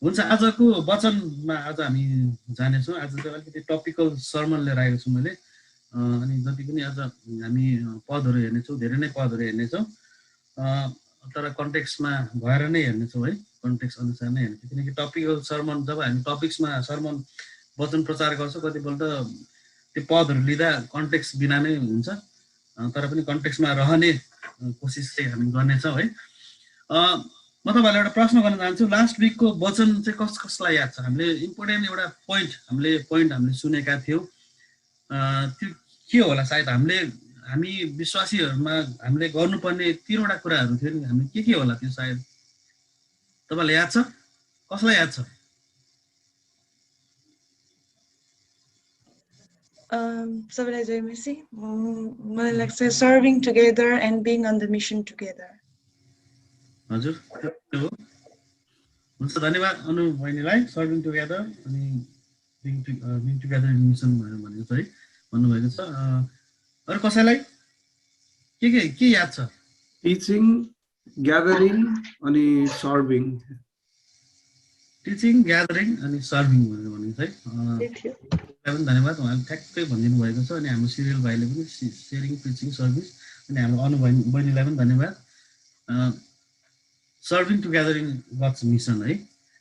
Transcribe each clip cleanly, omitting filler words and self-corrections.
हुन्छ आजको वचनमा आज हामी जानेछौँ। आज चाहिँ अलिकति टपिकल सर्मन लिएर आएको छु मैले। अनि जति पनि आज हामी पदहरू हेर्नेछौँ, धेरै नै पदहरू हेर्नेछौँ, तर कन्टेक्स्टमा भएर नै हेर्नेछौँ है, कन्टेक्स्ट अनुसार नै हेर्नेछौँ। किनकि टपिकल सर्मन जब हामी टपिक्समा सर्मन वचन प्रचार गर्छौँ कतिपल्ट त्यो पदहरू लिँदा कन्टेक्स्ट बिना नै हुन्छ, तर पनि कन्टेक्स्टमा रहने कोसिस चाहिँ हामी गर्नेछौँ है। म तपाईँलाई एउटा प्रश्न गर्न चाहन्छु। लास्ट विकको वचन चाहिँ कसलाई याद छ? हामीले इम्पोर्टेन्ट एउटा हामीले सुनेका थियौँ, त्यो के होला? सायद हामी विश्वासीहरूमा हामीले गर्नुपर्ने 3वटा कुराहरू थियो नि, हामी के होला त्यो? सायद तपाईँलाई याद छ? कसलाई याद छ? सबैलाई जय मसी। मलाई लाग्छ serving together and being on the mission together. हजुर हो। हुन्छ, धन्यवाद अनु बहिनीलाई। सर्भिङ टुगेदर अनि बिङ टुगेदर इन मिसन भनेको छ है, भन्नुभएको छ। अरू कसैलाई के याद छ? टिचिङ, ग्यादरिङ अनि सर्भिङ। टिचिङ, ग्यादरिङ अनि सर्भिङ भनेर भनेको है। पनि धन्यवाद, उहाँले ठ्याक्कै भनिदिनु भएको छ। अनि हाम्रो सिरियल भाइले पनि सेयरिङ, टिचिङ, सर्भिस, अनि हाम्रो अनु बहिनीलाई पनि धन्यवाद। Serving together in gods mission है।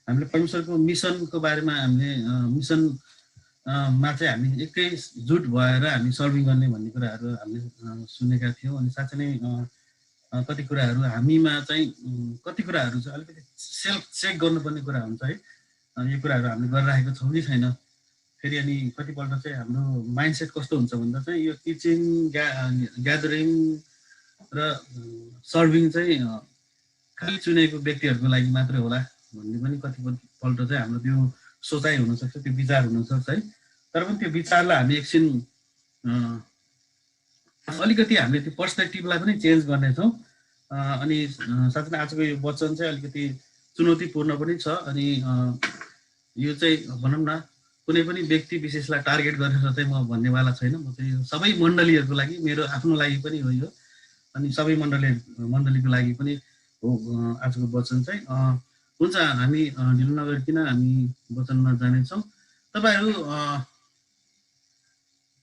हामीले परमेश्वरको मिसनको बारेमा हामीले मिसनमा चाहिँ हामी एकैजुट भएर हामी सर्भिङ गर्ने भन्ने कुराहरू हामीले सुनेका थियौँ। अनि साँच्चै नै कति कुराहरू हामीमा चाहिँ कति कुराहरू चाहिँ अलिकति सेल्फ चेक गर्नुपर्ने कुरा हुन्छ है। यो कुराहरू हामीले गरिराखेको छौँ कि छैन। फेरि अनि कतिपल्ट चाहिँ हाम्रो माइन्डसेट कस्तो हुन्छ भन्दा चाहिँ यो टिचिङ, ग्यादरिङ र सर्भिङ चाहिँ खालि चुनेको व्यक्तिहरूको लागि मात्रै होला भन्ने पनि कतिपल्ट चाहिँ हाम्रो त्यो सोचाइ हुनसक्छ, त्यो विचार हुनसक्छ है। तर पनि त्यो विचारलाई हामी एकछिन अलिकति हामीले त्यो पर्सपेक्टिभलाई पनि चेन्ज गर्नेछौँ। अनि साथै आजको यो वचन चाहिँ अलिकति चुनौतीपूर्ण पनि छ। अनि यो चाहिँ भनौँ न कुनै पनि व्यक्ति विशेषलाई टार्गेट गरेर चाहिँ म भन्नेवाला छैन। म चाहिँ सबै मण्डलीहरूको लागि, मेरो आफ्नो लागि पनि हो यो, अनि सबै मण्डलीको लागि पनि हो आजको वचन चाहिँ। हुन्छ, हामी ढिलो नगरिकन हामी वचनमा जानेछौँ। तपाईँहरू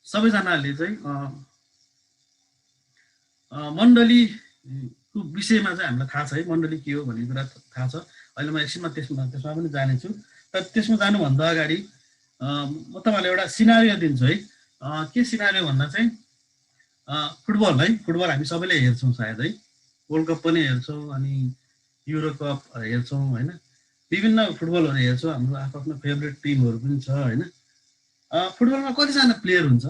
सबैजनाले चाहिँ मण्डलीको विषयमा चाहिँ हामीलाई थाहा छ है, मण्डली के हो भन्ने कुरा थाहा छ। अहिले म एकछिनमा त्यसमा पनि जानेछु। तर त्यसमा जानुभन्दा अगाडि म तपाईँलाई एउटा सिनारियो दिन्छु है। के सिनारियो भन्दा चाहिँ फुटबल है। फुटबल हामी सबैले हेर्छौँ सायद है, वर्ल्ड कप पनि हेर्छौँ, अनि युरो कप हेर्छौँ होइन, विभिन्न फुटबलहरू हेर्छौँ। हाम्रो आफ्नो फेभरेट टिमहरू पनि छ होइन। फुटबलमा कतिजना प्लेयर हुन्छ?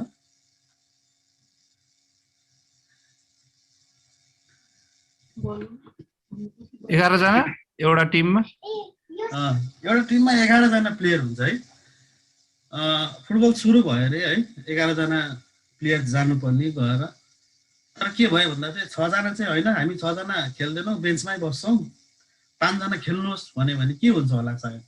एघार जना एउटा टिममा 11 जना प्लेयर हुन्छ है। फुटबल सुरु भयो अरे है, 11 जना प्लेयर जानुपर्ने गएर। तर के भयो भन्दा चाहिँ 6 जना चाहिँ होइन, हामी 6 जना खेल्दैनौँ, बेन्चमै बस्छौँ, 5 जना खेल्नुहोस् भन्यो भने के हुन्छ होला? सायद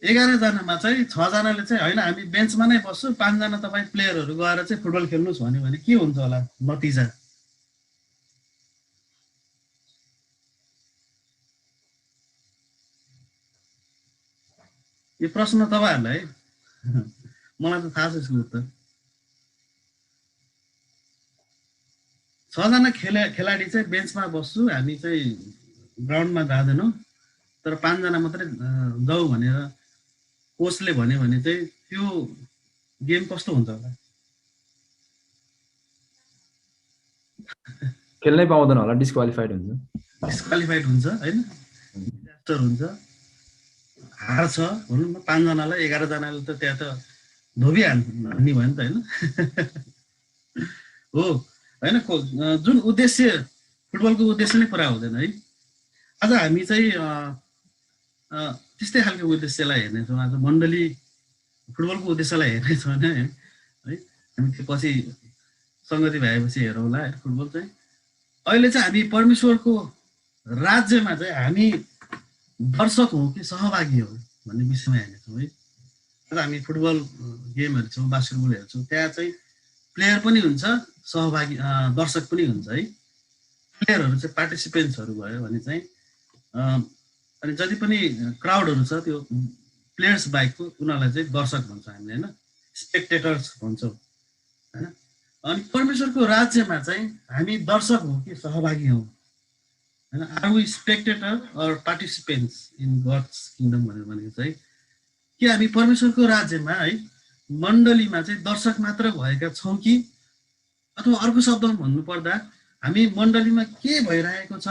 11 जनामा चाहिँ 6 जनाले चाहिँ होइन हामी बेन्चमा नै बस्छौँ, 5 जना तपाईँ प्लेयरहरू गएर चाहिँ फुटबल खेल्नुहोस् भन्यो भने के हुन्छ होला नतिजा? यो प्रश्न तपाईँहरूलाई है, मलाई त थाहा छ यसको उत्तर। 6 जना खेलाडी चाहिँ बेन्चमा बस्छु, हामी चाहिँ ग्राउन्डमा जाँदैनौँ, तर 5 जना मात्रै जाऊ भनेर कोचले भन्यो भने चाहिँ त्यो गेम कस्तो हुन्छ होला? खेल्नै पाउँदैन होला, डिस्क्वालिफाइड हुन्छ होइन, डिजास्टर हुन्छ, हार्छ भनौँ न। 5 जनालाई 11 जनाले त त्यहाँ त धोबिहाल्ने भयो नि त होइन हो होइन। जुन उद्देश्य, फुटबलको उद्देश्य नै पुरा हुँदैन है। आज हामी चाहिँ त्यस्तै खालको उद्देश्यलाई हेर्नेछौँ। आज मण्डली फुटबलको उद्देश्यलाई हेर्नेछौँ होइन है। हामी त्यो पछि सङ्गति भएपछि हेरौँला है फुटबल चाहिँ। अहिले चाहिँ हामी परमेश्वरको राज्यमा चाहिँ हामी दर्शक हौँ कि सहभागी हौँ भन्ने विषयमा हेर्नेछौँ है। आज हामी फुटबल गेम हेर्छौँ, बास्केटबल हेर्छौँ, त्यहाँ चाहिँ प्लेयर पनि हुन्छ, सहभागी दर्शक पनि हुन्छ है। प्लेयरहरू चाहिँ पार्टिसिपेन्ट्सहरू भयो भने चाहिँ अनि जति पनि क्राउडहरू छ त्यो प्लेयर्स बाहेकको उनीहरूलाई चाहिँ दर्शक भन्छ हामीले होइन, स्पेक्टेटर्स भन्छौँ होइन। अनि परमेश्वरको राज्यमा चाहिँ हामी दर्शक हौँ कि सहभागी हौँ होइन, are we spectator or participants in God's kingdom भनेको चाहिँ कि हामी परमेश्वरको राज्यमा है मण्डलीमा चाहिँ दर्शक मात्र भएका छौँ कि, अथवा अर्को शब्दमा भन्नुपर्दा हामी मण्डलीमा के भइरहेको छ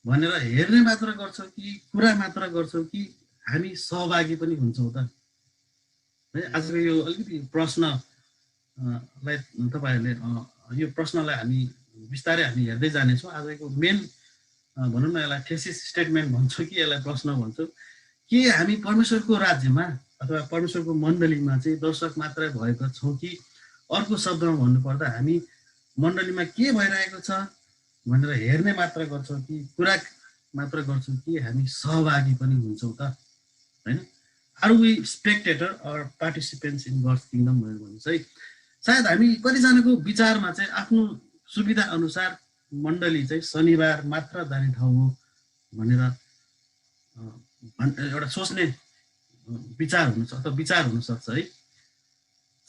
भनेर हेर्ने मात्र गर्छौँ कि कुरा मात्र गर्छौँ कि हामी सहभागी पनि हुन्छौँ त है। आजको यो अलिकति प्रश्नलाई तपाईँहरूले यो प्रश्नलाई हामी बिस्तारै हामी हेर्दै जानेछौँ। आजको मेन भनौँ न यसलाई थेसिस स्टेटमेन्ट भन्छौँ कि यसलाई प्रश्न भन्छौँ कि हामी परमेश्वरको राज्यमा अथवा परमेश्वरको मण्डलीमा चाहिँ दर्शक मात्रै भएका छौँ कि, अर्को शब्दमा भन्नुपर्दा हामी मण्डलीमा के भइरहेको छ भनेर हेर्ने मात्र गर्छौँ कि कुरा मात्र गर्छौँ कि हामी सहभागी पनि हुन्छौँ त होइन। Are we spectator or participants in God's kingdom भने चाहिँ सायद हामी कतिजनाको विचारमा चाहिँ आफ्नो सुविधा अनुसार मण्डली चाहिँ शनिबार मात्र जाने ठाउँ हो भनेर एउटा सोच्ने विचार हुनसक्छ अथवा विचार हुनसक्छ है।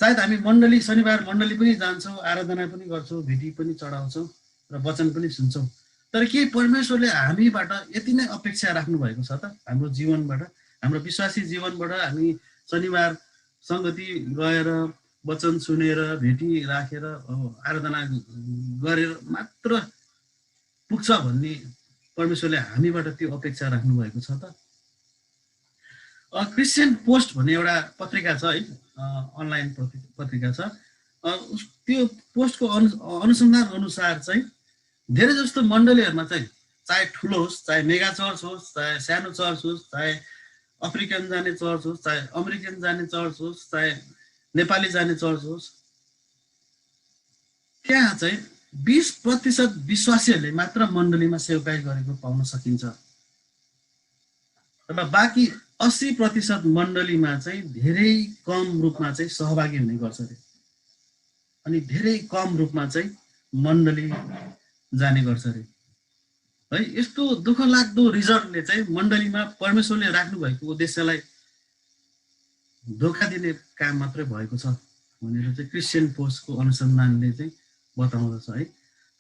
सायद हामी मण्डली शनिबार मण्डली पनि जान्छौँ, आराधना पनि गर्छौँ, भेटी पनि चढाउँछौँ र वचन पनि सुन्छौँ, तर के परमेश्वरले हामीबाट यति नै अपेक्षा राख्नु भएको छ त? हाम्रो जीवनबाट, हाम्रो विश्वासी जीवनबाट हामी शनिबार सङ्गति गएर वचन सुनेर भेटी राखेर आराधना गरेर मात्र पुग्छ भन्ने परमेश्वरले हामीबाट त्यो अपेक्षा राख्नु भएको छ त? क्रिस्चियन पोस्ट भन्ने एउटा पत्रिका छ है, अनलाइन पत्रिका छ। त्यो पोस्टको अनुसन्धान अनुसार चाहिँ धेरै जस्तो मण्डलीहरूमा चाहिँ चाहे ठुलो होस्, चाहे मेगा चर्च होस्, चाहे सानो चर्च होस्, चाहे अफ्रिकन जाने चर्च होस्, चाहे अमेरिकन जाने चर्च होस्, चाहे नेपाली जाने चर्च होस्, त्यहाँ चाहिँ 20% विश्वासीहरूले मात्र मण्डलीमा सेवकाई गरेको पाउन सकिन्छ र बाँकी 80% मण्डलीमा चाहिँ धेरै कम रूपमा चाहिँ सहभागी हुने गर्छ अरे, अनि धेरै कम रूपमा चाहिँ मण्डली जाने गर्छ अरे है। यस्तो दुःख लाग्दो रिजल्टले चाहिँ मण्डलीमा परमेश्वरले राख्नु भएको उद्देश्यलाई धोका दिने काम मात्रै भएको छ भनेर चाहिँ क्रिस्चियन पोस्टको अनुसन्धानले चाहिँ बताउँदछ है।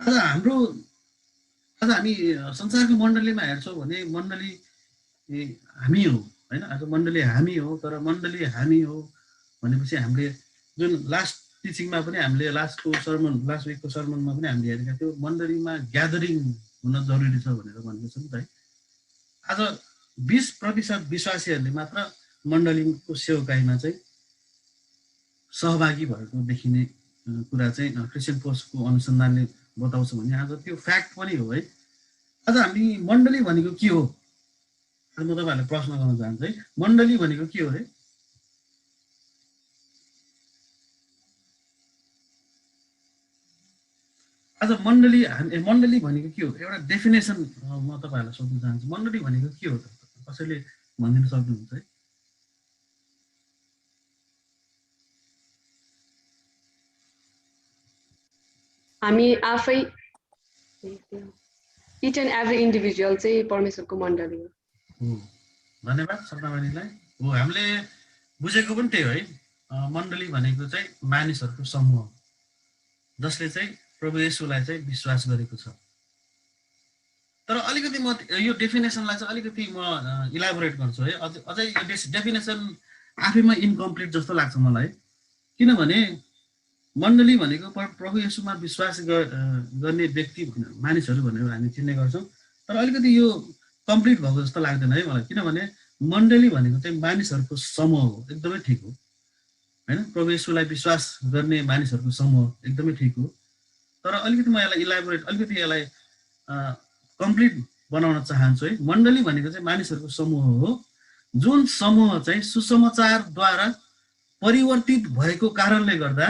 आज हामी संसारको मण्डलीमा हेर्छौँ भने मण्डली हामी हो होइन, आज मण्डली हामी हो, तर मण्डली हामी हो भनेपछि हामीले जुन लास्ट टिचिङमा पनि हामीले लास्ट विकको सर्मनमा पनि हामीले हेरेका थियौँ, मण्डलीमा ग्यादरिङ हुन जरुरी छ भनेर भनेको छौँ त है। आज 20% विश्वासीहरूले मात्र मण्डलीको सेवकाईमा चाहिँ सहभागी भएको देखिने कुरा चाहिँ क्रिस्चियन पोस्टको अनुसन्धानले बताउँछ भने आज त्यो फ्याक्ट पनि हो है। आज हामी मण्डली भनेको के हो? म तपाईँहरूलाई प्रश्न गर्न चाहन्छु है, मण्डली भनेको के हो है? आज मण्डली भनेको के हो? एउटा डेफिनेसन म तपाईँहरूलाई सोध्न चाहन्छु, मण्डली भनेको के हो त? कसैले भनिदिन सक्नुहुन्छ है? हामी आफै इच एन्ड एभ्री इन्डिभिजुअल चाहिँ परमेश्वरको मण्डली हो। धन्यवाद सपनामणिलाई। हो, हामीले बुझेको पनि त्यही हो है। मण्डली भनेको चाहिँ मानिसहरूको समूह जसले चाहिँ प्रभु येशूलाई चाहिँ विश्वास गरेको छ। तर अलिकति म यो डेफिनेसनलाई चाहिँ अलिकति म इलाबोरेट गर्छु है। अझै यो डेफिनेसन आफैमा इन्कम्प्लिट जस्तो लाग्छ मलाई, किनभने मण्डली भनेको प्रभु येशूमा विश्वास गर्ने व्यक्ति मानिसहरू भनेर हामी चिन्ने गर्छौँ, तर अलिकति यो कम्प्लिट भएको जस्तो लाग्दैन है मलाई, किनभने मण्डली भनेको चाहिँ मानिसहरूको समूह हो, एकदमै ठिक हो होइन, प्रभु येशूलाई विश्वास गर्ने मानिसहरूको समूह एकदमै ठिक हो। तर अलिकति म यसलाई इलाबोरेट अलिकति यसलाई कम्प्लिट बनाउन चाहन्छु है। मण्डली भनेको चाहिँ मानिसहरूको समूह हो, जुन समूह चाहिँ सुसमाचारद्वारा परिवर्तित भएको कारणले गर्दा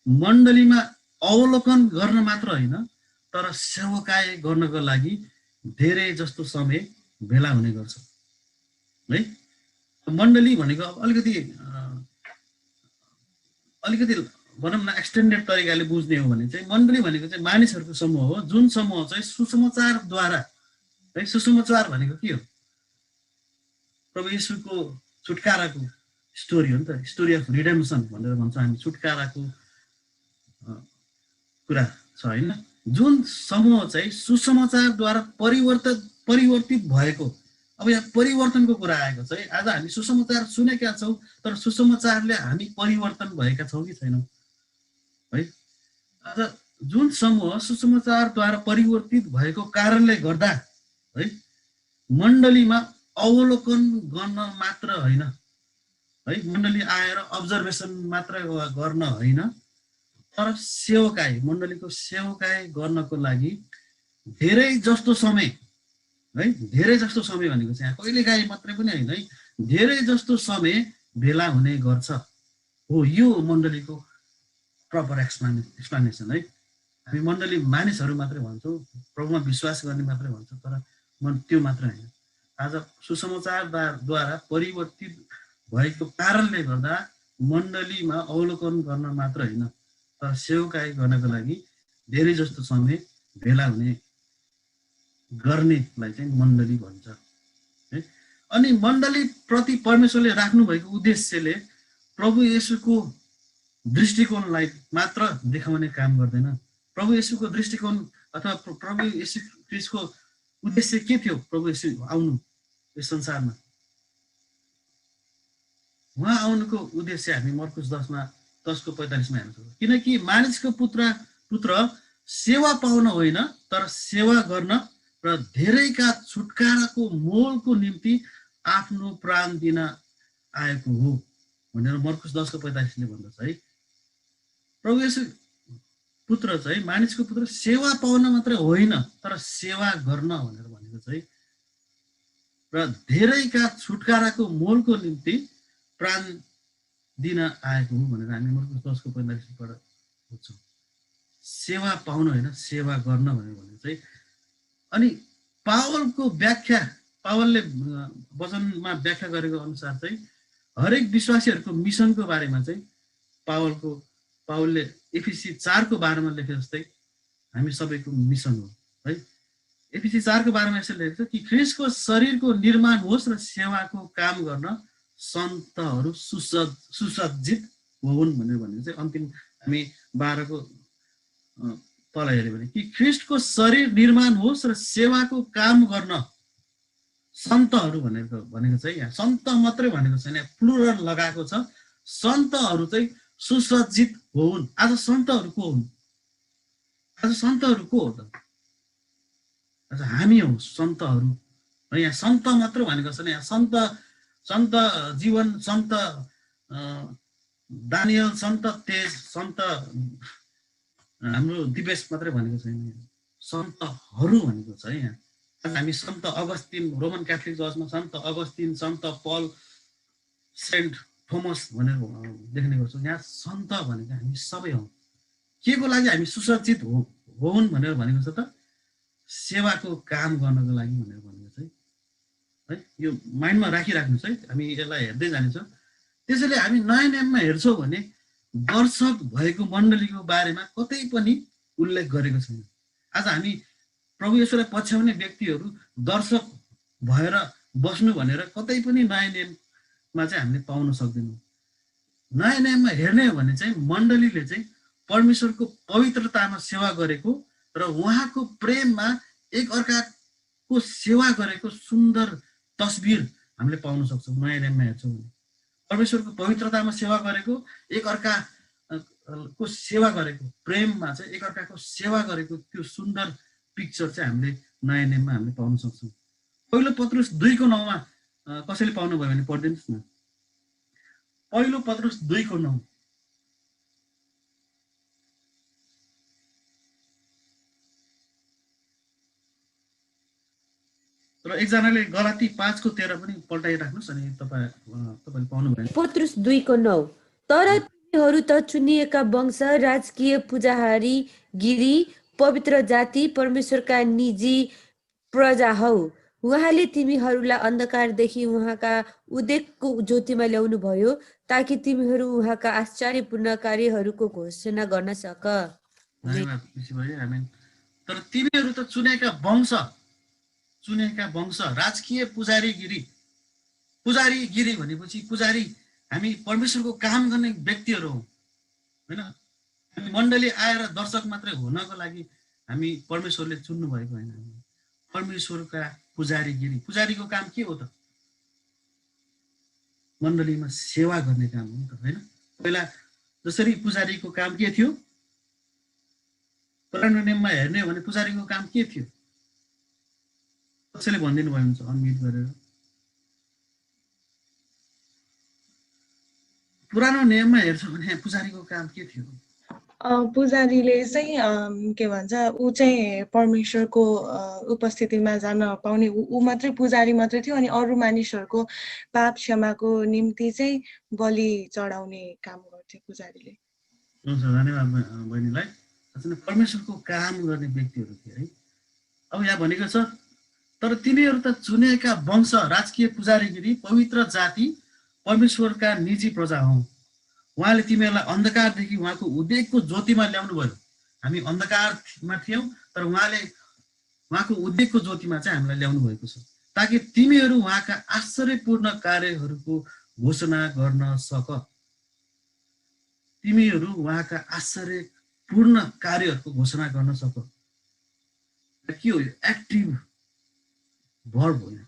मण्डलीमा अवलोकन गर्न मात्र होइन तर सेवकाई गर्नको लागि धेरै जस्तो समय भेला हुने गर्छ है। मण्डली भनेको अलिकति भनौँ न एक्सटेन्डेड तरिकाले बुझ्ने हो भने चाहिँ मण्डली भनेको चाहिँ मानिसहरूको समूह हो, जुन समूह चाहिँ सुसमाचारद्वारा है, सुसमाचार भनेको के हो? प्रभु येशूको छुटकाराको स्टोरी हो नि त, स्टोरी अफ रिडेम्सन भनेर भन्छौँ हामी, छुटकाराको कुरा छ होइन। जुन समूह चाहिँ सुसमाचारद्वारा परिवर्तित भएको, अब यहाँ परिवर्तनको कुरा आएको छ है। आज हामी सुसमाचार सुनेका छौँ, तर सुसमाचारले हामी परिवर्तन भएका छौँ कि छैनौँ है। आज जुन समूह सुसमाचारद्वारा परिवर्तित भएको कारणले गर्दा है, मण्डलीमा अवलोकन गर्न मात्र होइन है, मण्डली आएर अब्जर्भेसन मात्र गर्न होइन, तर सेवकाई, मण्डलीको सेवकाई गर्नको लागि धेरै जस्तो समय है, धेरै जस्तो समय भनेको चाहिँ यहाँ कहिलेकाहीँ मात्रै पनि होइन है, धेरै जस्तो समय भेला हुने गर्छ हो। यो मण्डलीको प्रपर एक्सप्लानेसन है। हामी मण्डली मानिसहरू मात्रै भन्छौँ, प्रभुमा विश्वास गर्ने मात्रै भन्छौँ, तर त्यो मात्र होइन। आज सुसमाचारद्वारा परिवर्तित भएको कारणले गर्दा मण्डलीमा अवलोकन गर्न मात्र होइन, तर सेवकाई गर्नको लागि धेरै जस्तो समय भेला हुने गर्नेलाई चाहिँ मण्डली भन्छ है। अनि मण्डली प्रति परमेश्वरले राख्नु भएको उद्देश्यले प्रभु येशूको दृष्टिकोणलाई मात्र देखाउने काम गर्दैन। प्रभु येशूको दृष्टिकोण अथवा प्रभु येशू ख्रीष्टको उद्देश्य के थियो? प्रभु येशू आउनु यस संसारमा, उहाँ आउनुको उद्देश्य हामी मर्कुस 10:45 हेर्न सक्छौँ। किनकि मानिसको पुत्र सेवा पाउन होइन, तर सेवा गर्न र धेरैका छुटकाराको मोलको निम्ति आफ्नो प्राण दिन आएको हो भनेर मर्कुस 10:45 भन्दछ है। प्रभु येशू पुत्र चाहिँ, मानिसको पुत्र सेवा पाउन मात्रै होइन, तर सेवा गर्न भनेर भनेको चाहिँ, र धेरैका छुटकाराको मोलको निम्ति प्राण दिन आएको हो भनेर हामी मर्कुस 10:45 बुझ्छौँ। सेवा पाउन होइन, सेवा गर्न भनेर भनेको चाहिँ। अनि पावलको व्याख्या, पावलले वचनमा व्याख्या गरेको अनुसार चाहिँ हरेक विश्वासीहरूको मिसनको बारेमा चाहिँ पावलले एफिसी 4 बारेमा लेखे जस्तै हामी सबैको मिसन हो है। एफिसी 4 बारेमा यसरी लेखेको छ कि ख्रीष्टको शरीरको निर्माण होस् र सेवाको काम गर्न सन्तहरू सुसज्जित होउन् भनेर भनेको चाहिँ अन्तिम हामी 12 तल हेऱ्यो भने कि ख्रीष्टको शरीर निर्माण होस् र सेवाको काम गर्न सन्तहरू भनेको चाहिँ यहाँ सन्त मात्रै भनेको छैन, यहाँ प्लुरल लगाएको छ। सन्तहरू चाहिँ सुसज्जित होउन्। आज सन्तहरू को हुन्? आज सन्तहरू को हो त? आज हामी हौ सन्तहरू। यहाँ सन्त मात्र भनेको छैन, यहाँ सन्त जीवन, सन्त दानियल, सन्त तेज, सन्त हाम्रो दिवेश मात्रै भनेको छैन, सन्तहरू भनेको छ यहाँ। हामी सन्त अगस्टिन, रोमन क्याथोलिक चर्चमा सन्त अगस्टिन, सन्त पल, सेन्ट थोमस भनेर देख्ने गर्छौँ। यहाँ सन्त भनेको हामी सबै हौ। के को लागि हामी सुसज्जित होउन् भनेर भनेको छ त? सेवाको काम गर्नको लागि भनेर भनेको छ है। यो माइन्डमा राखिराख्नुहोस् है, हामी यसलाई हेर्दै जानेछौँ। त्यसैले हामी नयाँ नियममा हेर्छौँ भने दर्शक भएको मण्डलीको बारेमा कतै पनि उल्लेख गरेको छैन। आज हामी प्रभु येशूलाई पछ्याउने व्यक्तिहरू दर्शक भएर बस्नु भनेर कतै पनि नयाँ नियममा चाहिँ हामीले पाउन सक्दैनौँ। नयाँ नियममा हेर्ने हो भने चाहिँ मण्डलीले चाहिँ परमेश्वरको पवित्रतामा सेवा गरेको र उहाँको प्रेममा एक अर्काको सेवा गरेको सुन्दर तस्बिर हामीले पाउन सक्छौँ। नयाँ नियममा हेर्छौँ भने परमेश्वरको पवित्रतामा सेवा गरेको, एक अर्काको सेवा गरेको, प्रेममा चाहिँ एक अर्काको सेवा गरेको त्यो सुन्दर पिक्चर चाहिँ हामीले नयाँ नियममा हामीले पाउन सक्छौँ। पहिलो पत्रुस 2:9 कसैले पाउनु भयो भने पढिदिनुहोस् न। पहिलो पत्रुस 2:9। र एकजनाले गलाती 5:13 पनि पल्टाइराख्नुहोस् अनि तपाईँले पाउनु भयो। पत्रुस 2:9 तर तिमीहरू त चुनिएका वंश, राजकीय पूजाहारी, गिरी, पवित्र जाति, परमेश्वरका निजी प्रजा हौ, उहाँले तिमीहरूलाई अन्धकारदेखि उहाँका उदेकको ज्योतिमा ल्याउनु भयो ताकि तिमीहरू उहाँका आश्चर्यपूर्ण कार्यहरूको घोषणा गर्न सक। धन्यवाद ऋषि भाइ आमेन। तर तिमीहरू त चुनेका वंश राजकीय पुजारीगिरी भनेपछि पुजारी हामी परमेश्वरको काम गर्ने व्यक्तिहरू हौँ होइन। हामी मण्डली आएर दर्शक मात्रै हुनको लागि हामी परमेश्वरले चुन्नु भएको होइन। परमेश्वरका पुजारीको काम के हो त? मण्डलीमा सेवा गर्ने काम हो नि त होइन। पहिला जसरी पुजारीको काम के थियो, पुरानो नियममा हेर्ने हो भने पुजारीको काम के थियो? कसैले भनिदिनु भयो हुन्छ अनम्युट गरेर। पुरानो नियममा हेर्छ भने पुजारीको काम के थियो? पुजारीले चाहिँ के भन्छ ऊ चाहिँ परमेश्वरको उपस्थितिमा जान पाउने ऊ मात्रै पुजारी मात्रै थियो। अनि अरू मानिसहरूको पाप क्षमाको निम्ति चाहिँ बलि चढाउने काम गर्थे पुजारीले। हुन्छ, धन्यवाद बहिनीलाई। परमेश्वरको काम गर्ने व्यक्तिहरू थिए है। अब यहाँ भनेको छ तर तिमीहरू त चुनेका वंश राजकीय पुजारीगिरी पवित्र जाति परमेश्वरका निजी प्रजा हौ। उहाँले तिमीहरूलाई अन्धकारदेखि उहाँको उदेकको ज्योतिमा ल्याउनु भयो। हामी अन्धकारमा थियौँ तर उहाँले उहाँको उदेकको ज्योतिमा चाहिँ हामीलाई ल्याउनु भएको छ ताकि तिमीहरू उहाँका आश्चर्यपूर्ण कार्यहरूको घोषणा गर्न सक। तिमीहरू उहाँका आश्चर्यपूर्ण कार्यहरूको घोषणा गर्न सक। के हो यो? एक्टिभ भर्ब हो है।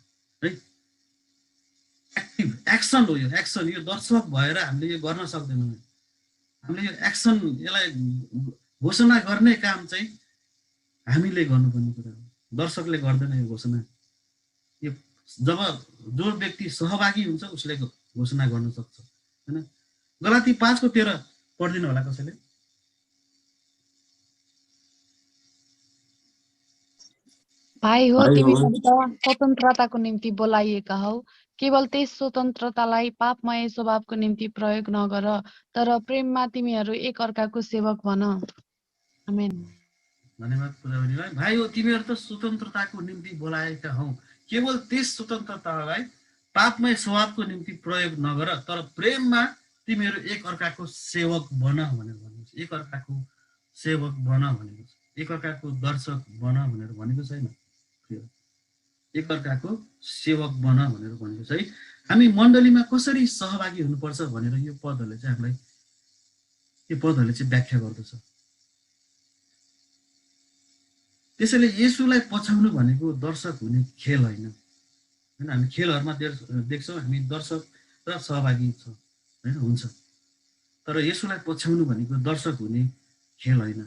एक्टिभ एक्सन हो यो। एक्सन यो दर्शक भएर हामीले यो गर्न सक्दैनौँ। हामीले यो एक्सन यसलाई घोषणा गर्ने काम चाहिँ हामीले गर्नुपर्ने कुरा हो। दर्शकले गर्दैन यो घोषणा। यो जब जो व्यक्ति सहभागी हुन्छ उसले घोषणा गर्न सक्छ होइन। गलाती 5:13 पढिदिनु होला कसैले। भाइ हो तिमीहरू त स्वतन्त्रताको निम्ति बोलाइएका हौ। केवल त्यस स्वतन्त्रतालाई पापमय स्वभावको निम्ति प्रयोग नगर, तर प्रेममा तिमीहरू एक अर्काको सेवक बन। आमेन। धन्यवाद पूजाबहिनीलाई। भाइ हो तिमीहरू त स्वतन्त्रताको निम्ति बोलाएका हौ। केवल त्यस स्वतन्त्रतालाई पापमय स्वभावको निम्ति प्रयोग नगर, तर प्रेममा तिमीहरू एक अर्काको सेवक बन भनेर भनेको छ। एक अर्काको सेवक बन भनेको छ। एक अर्काको दर्शक बन भनेर भनेको छैन। एक अर्काको सेवक बन भनेर भनेको छ है। हामी मण्डलीमा कसरी सहभागी हुनुपर्छ भनेर यो पदहरूले चाहिँ हामीलाई व्याख्या गर्दछ। त्यसैले येशूलाई पछ्याउनु भनेको दर्शक हुने खेल होइन। हामी खेलहरूमा देख्छौँ हामी दर्शक र सहभागी छ होइन हुन्छ। तर येशूलाई पछ्याउनु भनेको दर्शक हुने खेल होइन।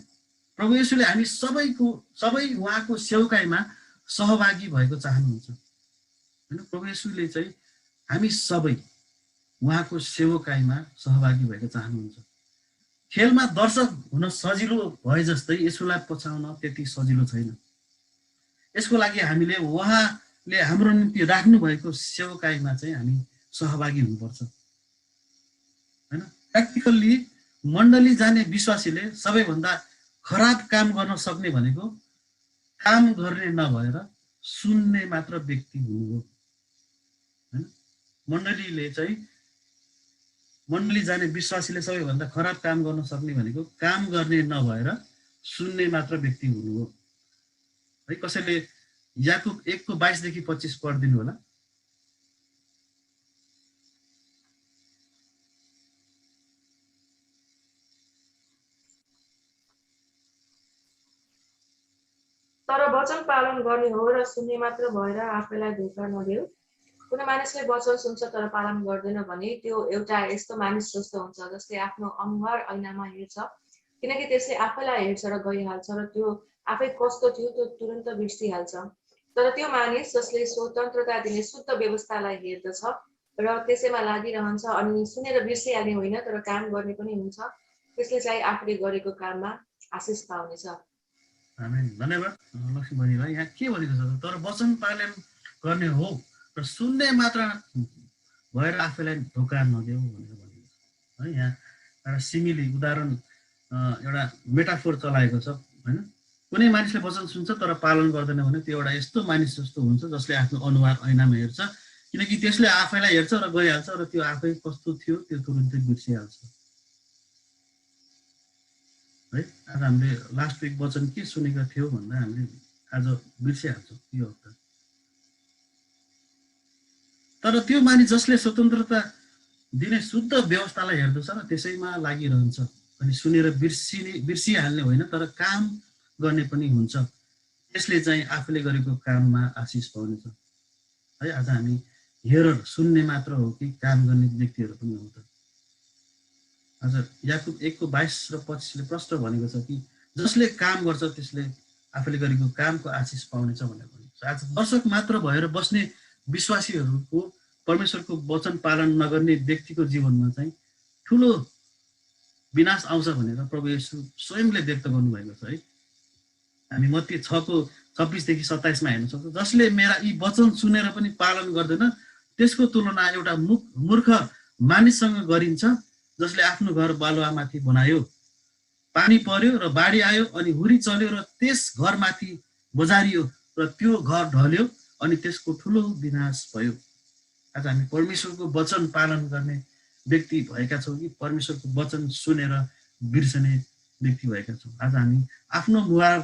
प्रभु येशूले हामी सबै उहाँको सेवकाईमा सहभागी भएको चाहनुहुन्छ होइन। प्रभु येशूले चाहिँ हामी सबै उहाँको सेवकाईमा सहभागी भएको चाहनुहुन्छ। खेलमा दर्शक हुन सजिलो भए जस्तै येशूलाई पछ्याउन त्यति सजिलो छैन। यसको लागि हामीले उहाँले हाम्रो निम्ति राख्नु भएको सेवकाईमा चाहिँ हामी सहभागी हुनुपर्छ होइन। प्र्याक्टिकल्ली मण्डली जाने विश्वासीले सबैभन्दा खराब काम गर्न सक्ने भनेको काम गर्ने नभएर सुन्ने मात्र व्यक्ति हुनु हो होइन। मण्डली जाने विश्वासीले सबैभन्दा खराब काम गर्न सक्ने भनेको काम गर्ने नभएर सुन्ने मात्र व्यक्ति हुनु हो है। कसैले याकुब 1:22-25 पढिदिनु होला। तर वचन पालन गर्ने हो र सुन्ने मात्र भएर आफैलाई धोका नदेऊ। कुनै मानिसले वचन सुन्छ तर पालन गर्दैन भने त्यो एउटा यस्तो मानिस जस्तो हुन्छ जसले आफ्नो अनुहार ऐनामा हेर्छ, किनकि त्यसले आफैलाई हेर्छ र गइहाल्छ र त्यो आफै कस्तो थियो त्यो तुरन्त बिर्सिहाल्छ। तर त्यो मानिस जसले स्वतन्त्रता दिने शुद्ध व्यवस्थालाई हेर्दछ र त्यसैमा लागिरहन्छ अनि सुनेर बिर्सिहाल्ने होइन तर काम गर्ने पनि हुन्छ, त्यसले चाहिँ आफूले गरेको काममा आशिष पाउनेछ। आमेन। धन्यवाद लक्ष्मी बहिनीलाई। यहाँ के भनेको छ तर वचन पालन गर्ने हो र सुन्ने मात्र भएर आफैलाई धोका नदेऊ भनेर भनेको छ है। यहाँ एउटा सिमिली उदाहरण एउटा मेटाफोर चलाएको छ होइन। कुनै मानिसले वचन सुन्छ तर पालन गर्दैन भने त्यो एउटा यस्तो मानिस जस्तो हुन्छ जसले आफ्नो अनुहार ऐनामा हेर्छ, किनकि त्यसले आफैलाई हेर्छ र गइहाल्छ र त्यो आफै कस्तो थियो त्यो तुरुन्तै बिर्सिहाल्छ है। आज हामीले लास्ट विक वचन के सुनेका थियौँ भन्दा हामीले आज बिर्सिहाल्छौँ यो हप्ता। तर त्यो मानिस जसले स्वतन्त्रता दिने शुद्ध व्यवस्थालाई हेर्दछ र त्यसैमा लागिरहन्छ अनि सुनेर बिर्सिहाल्ने होइन तर काम गर्ने पनि हुन्छ, त्यसले चाहिँ आफूले गरेको काममा आशिष पाउनेछ है। आज हामी हेरर सुन्ने मात्र हो कि काम गर्ने व्यक्तिहरू पनि हो त? आज याकुब 1:22 र 25ले प्रश्न भनेको छ कि जसले काम गर्छ त्यसले आफूले गरेको कामको आशिष पाउनेछ भनेर भनेको छ। आज दर्शक मात्र भएर बस्ने विश्वासीहरूको परमेश्वरको वचन पालन नगर्ने व्यक्तिको जीवनमा चाहिँ ठुलो विनाश आउँछ भनेर प्रभु येशू स्वयंले व्यक्त गर्नुभएको छ है। हामी मत्ती 6:26-27 हेर्न सक्छौँ। जसले मेरा यी वचन सुनेर पनि पालन गर्दैन त्यसको तुलना एउटा मूर्ख मानिससँग गरिन्छ जसले आफ्नो घर बालुवामाथि बनायो, पानी पर्यो र बाढी आयो अनि हुरी चल्यो र त्यस घरमाथि बजारियो र त्यो घर ढल्यो अनि त्यसको ठुलो विनाश भयो। आज हामी परमेश्वरको वचन पालन गर्ने व्यक्ति भएका छौँ कि परमेश्वरको वचन सुनेर बिर्सने व्यक्ति भएका छौँ? आज हामी आफ्नो मुहार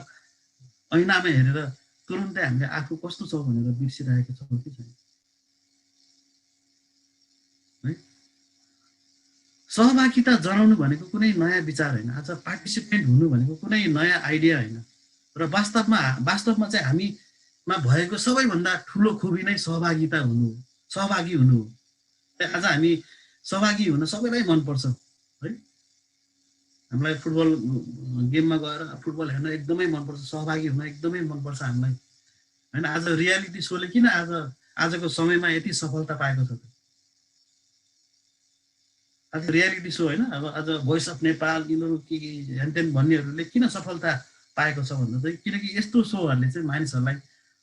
ऐनामा हेरेर तुरुन्तै हामीले आफू कस्तो छ भनेर बिर्सिरहेका छौँ कि छैन है। सहभागिता जनाउनु भनेको कुनै नयाँ विचार होइन। आज पार्टिसिपेन्ट हुनु भनेको कुनै नयाँ आइडिया होइन र वास्तवमा चाहिँ हामीमा भएको सबैभन्दा ठुलो खुबी नै सहभागी हुनु हो। आज हामी सहभागी हुन सबैलाई मनपर्छ है। हामीलाई फुटबल गेममा गएर फुटबल हेर्न एकदमै मनपर्छ, सहभागी हुन एकदमै मनपर्छ हामीलाई होइन। आज रियालिटी सोले किन आजको समयमा यति सफलता पाएको छ त? आज रियालिटी सो होइन, अब आज भोइस अफ नेपाल यिनीहरू के हेनतेन भन्नेहरूले किन सफलता पाएको छ भन्दा चाहिँ किनकि यस्तो सोहरूले चाहिँ मानिसहरूलाई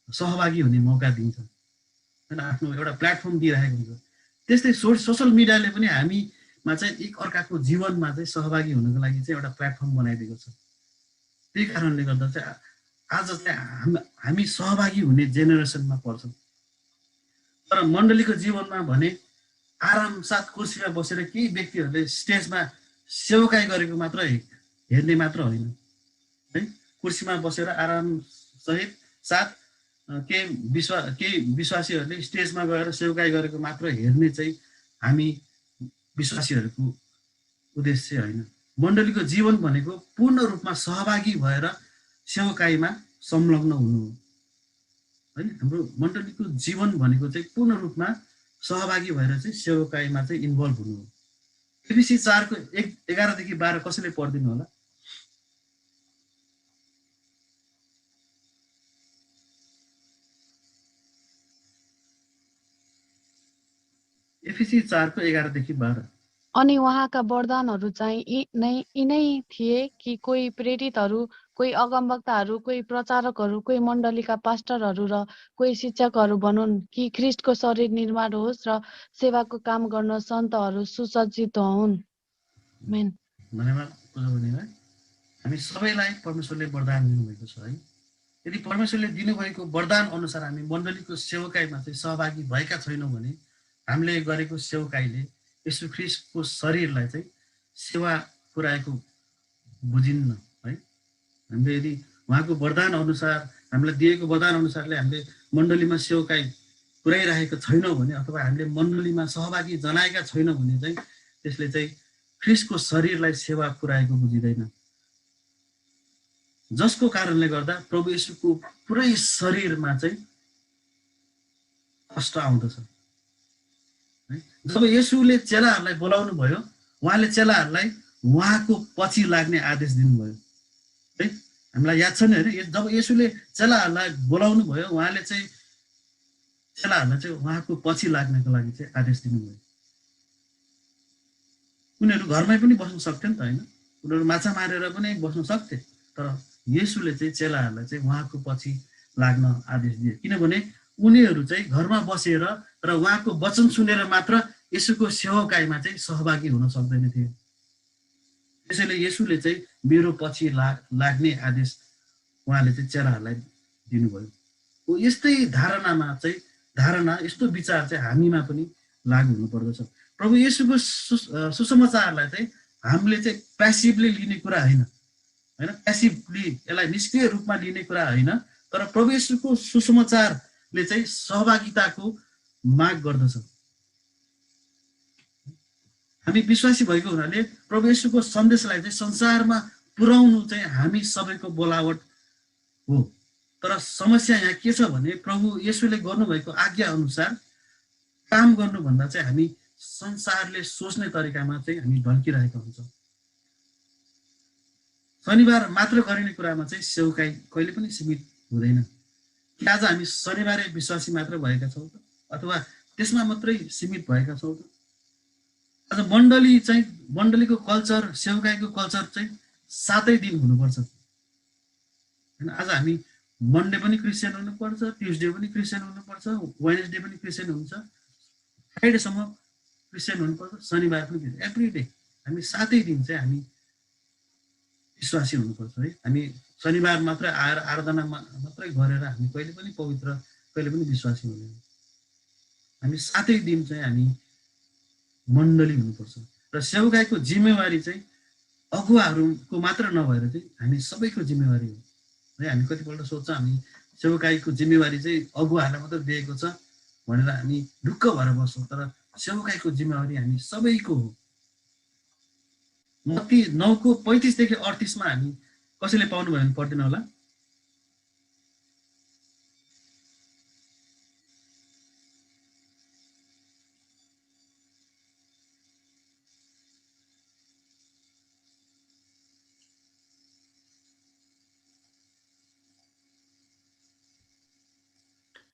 सहभागी हुने मौका दिन्छ होइन, आफ्नो एउटा प्लेटफर्म दिइरहेको हुन्छ। त्यस्तै सोसल मिडियाले पनि हामीमा चाहिँ एक अर्काको जीवनमा चाहिँ सहभागी हुनको लागि चाहिँ एउटा प्लेटफर्म बनाइदिएको छ। त्यही कारणले गर्दा चाहिँ आज चाहिँ हामी सहभागी हुने जेनेरेसनमा पर्छौँ। तर मण्डलीको जीवनमा भने आरामसाथ कुर्सीमा बसेर केही व्यक्तिहरूले स्टेजमा सेवकाई गरेको मात्र हेर्ने मात्र होइन है। कुर्सीमा बसेर आरामसहित साथ केही विश्वासीहरूले स्टेजमा गएर सेवकाई गरेको मात्र हेर्ने चाहिँ हामी विश्वासीहरूको उद्देश्य होइन। मण्डलीको जीवन भनेको पूर्ण रूपमा सहभागी भएर सेवकाईमा संलग्न हुनु हो है। हाम्रो मण्डलीको जीवन भनेको चाहिँ पूर्ण रूपमा सहभागी भएर चाहिँ सेवकाईमा चाहिँ इन्भल्भ हुनु हो। एफिसी 4:11-12 कसैले पढिदिनु होला? एफिसी 4:11-12। अनि उहाँका वरदानहरू चाहिँ यिनै थिए कि कोही प्रेरितहरू, कोही अगमवक्ताहरू, कोही प्रचारकहरू, कोही मण्डलीका पास्टरहरू र कोही शिक्षकहरू बनुन् कि ख्रिस्टको शरीर निर्माण होस् र सेवाको काम गर्न सन्तहरू सुसज्जित हुन्। आमेन। हामी सबैलाई परमेश्वरले वरदान दिनुभएको छ है। यदि परमेश्वरले दिनुभएको वरदान अनुसार हामी मण्डलीको सेवकाईमा चाहिँ सहभागी भएका छैनौँ भने हामीले गरेको सेवकाईले यीशु ख्रिस्टको शरीरलाई चाहिँ सेवा पुर्याएको बुझिन्न है। हामीले यदि उहाँको वरदान अनुसार हामीलाई दिएको वरदान अनुसारले हामीले मण्डलीमा सेवकाई पुर्याइरहेको छैनौँ भने अथवा हामीले मण्डलीमा सहभागी जनाएका छैनौँ भने चाहिँ त्यसले चाहिँ ख्रिस्टको शरीरलाई सेवा पुर्याएको बुझिँदैन, जसको कारणले गर्दा प्रभु येशूको पुरै शरीरमा चाहिँ कष्ट आउँदछ। जब येशूले चेलाहरूलाई बोलाउनु भयो उहाँले चेलाहरूलाई उहाँको पछि लाग्ने आदेश दिनुभयो है। हामीलाई याद छ नि होइन, जब येशूले चेलाहरूलाई बोलाउनु भयो उहाँले चाहिँ चेलाहरूलाई चाहिँ उहाँको पछि लाग्नको लागि चाहिँ आदेश दिनुभयो। उनीहरू घरमै पनि बस्न सक्थे नि त होइन, उनीहरू माछा मारेर पनि बस्न सक्थे, तर येशूले चाहिँ चेलाहरूलाई चाहिँ उहाँको पछि लाग्न आदेश दिए किनभने उनीहरू चाहिँ घरमा बसेर र उहाँको वचन सुनेर मात्र येशूको सेवकाईमा चाहिँ सहभागी हुन सक्दैन थिए। त्यसैले येशूले चाहिँ मेरो पछि लाग्ने आदेश उहाँले चाहिँ चेलाहरूलाई दिनुभयो। हो यस्तै धारणा यस्तो विचार चाहिँ हामीमा पनि लागू हुनुपर्दछ। प्रभु येशूको सुसमाचारलाई चाहिँ हामीले चाहिँ प्यासिभली लिने कुरा होइन, प्यासिभली यसलाई निष्क्रिय रूपमा लिने कुरा होइन, तर प्रभु येशूको सुसमाचारले चाहिँ सहभागिताको माग गर्दछ। हामी विश्वासी भएको हुनाले प्रभु येशूको सन्देशलाई चाहिँ संसारमा पुर्याउनु चाहिँ हामी सबैको बोलावट हो। तर समस्या यहाँ के छ भने प्रभु येशूले गर्नुभएको आज्ञा अनुसार काम गर्नुभन्दा चाहिँ हामी संसारले सोच्ने तरिकामा चाहिँ हामी ढल्किरहेका हुन्छौँ। शनिबार मात्र गरिने कुरामा चाहिँ सेवकाई कहिले पनि सीमित हुँदैन। कि आज हामी शनिबारे विश्वासी मात्र भएका छौँ त, अथवा त्यसमा मात्रै सीमित भएका छौँ त? आज मण्डलीको कल्चर, सेवकाईको कल्चर चाहिँ 7 दिन हुनुपर्छ हैन। आज हामी मन्डे पनि क्रिस्चियन हुनुपर्छ, ट्युजडे पनि क्रिस्चियन हुनुपर्छ, वेडनेसडे पनि क्रिस्चियन हुन्छ, फ्राइडेसम्म क्रिस्चियन हुनुपर्छ, शनिबार पनि क्रिस्चियन, एभ्री डे हामी 7 दिन चाहिँ हामी विश्वासी हुनुपर्छ है। हामी शनिबार मात्र आएर आराधना मात्रै गरेर हामी कहिले पनि पवित्र, कहिले पनि विश्वासी हुँदैन। हामी 7 दिन चाहिँ हामी मण्डली हुनुपर्छ। र सेवकाईको जिम्मेवारी चाहिँ अगुवाहरूको मात्र नभएर चाहिँ हामी सबैको जिम्मेवारी हो है। हामी कतिपल्ट सोध्छौँ हामी सेवकाईको जिम्मेवारी चाहिँ अगुवाहरूलाई मात्र दिएको छ भनेर हामी ढुक्क भएर बस्छौँ, तर सेवकाईको जिम्मेवारी हामी सबैको हो। मत्ती 9:35 देखि 38 हामी कसैले पाउनु भयो भने पढ्दैन होला।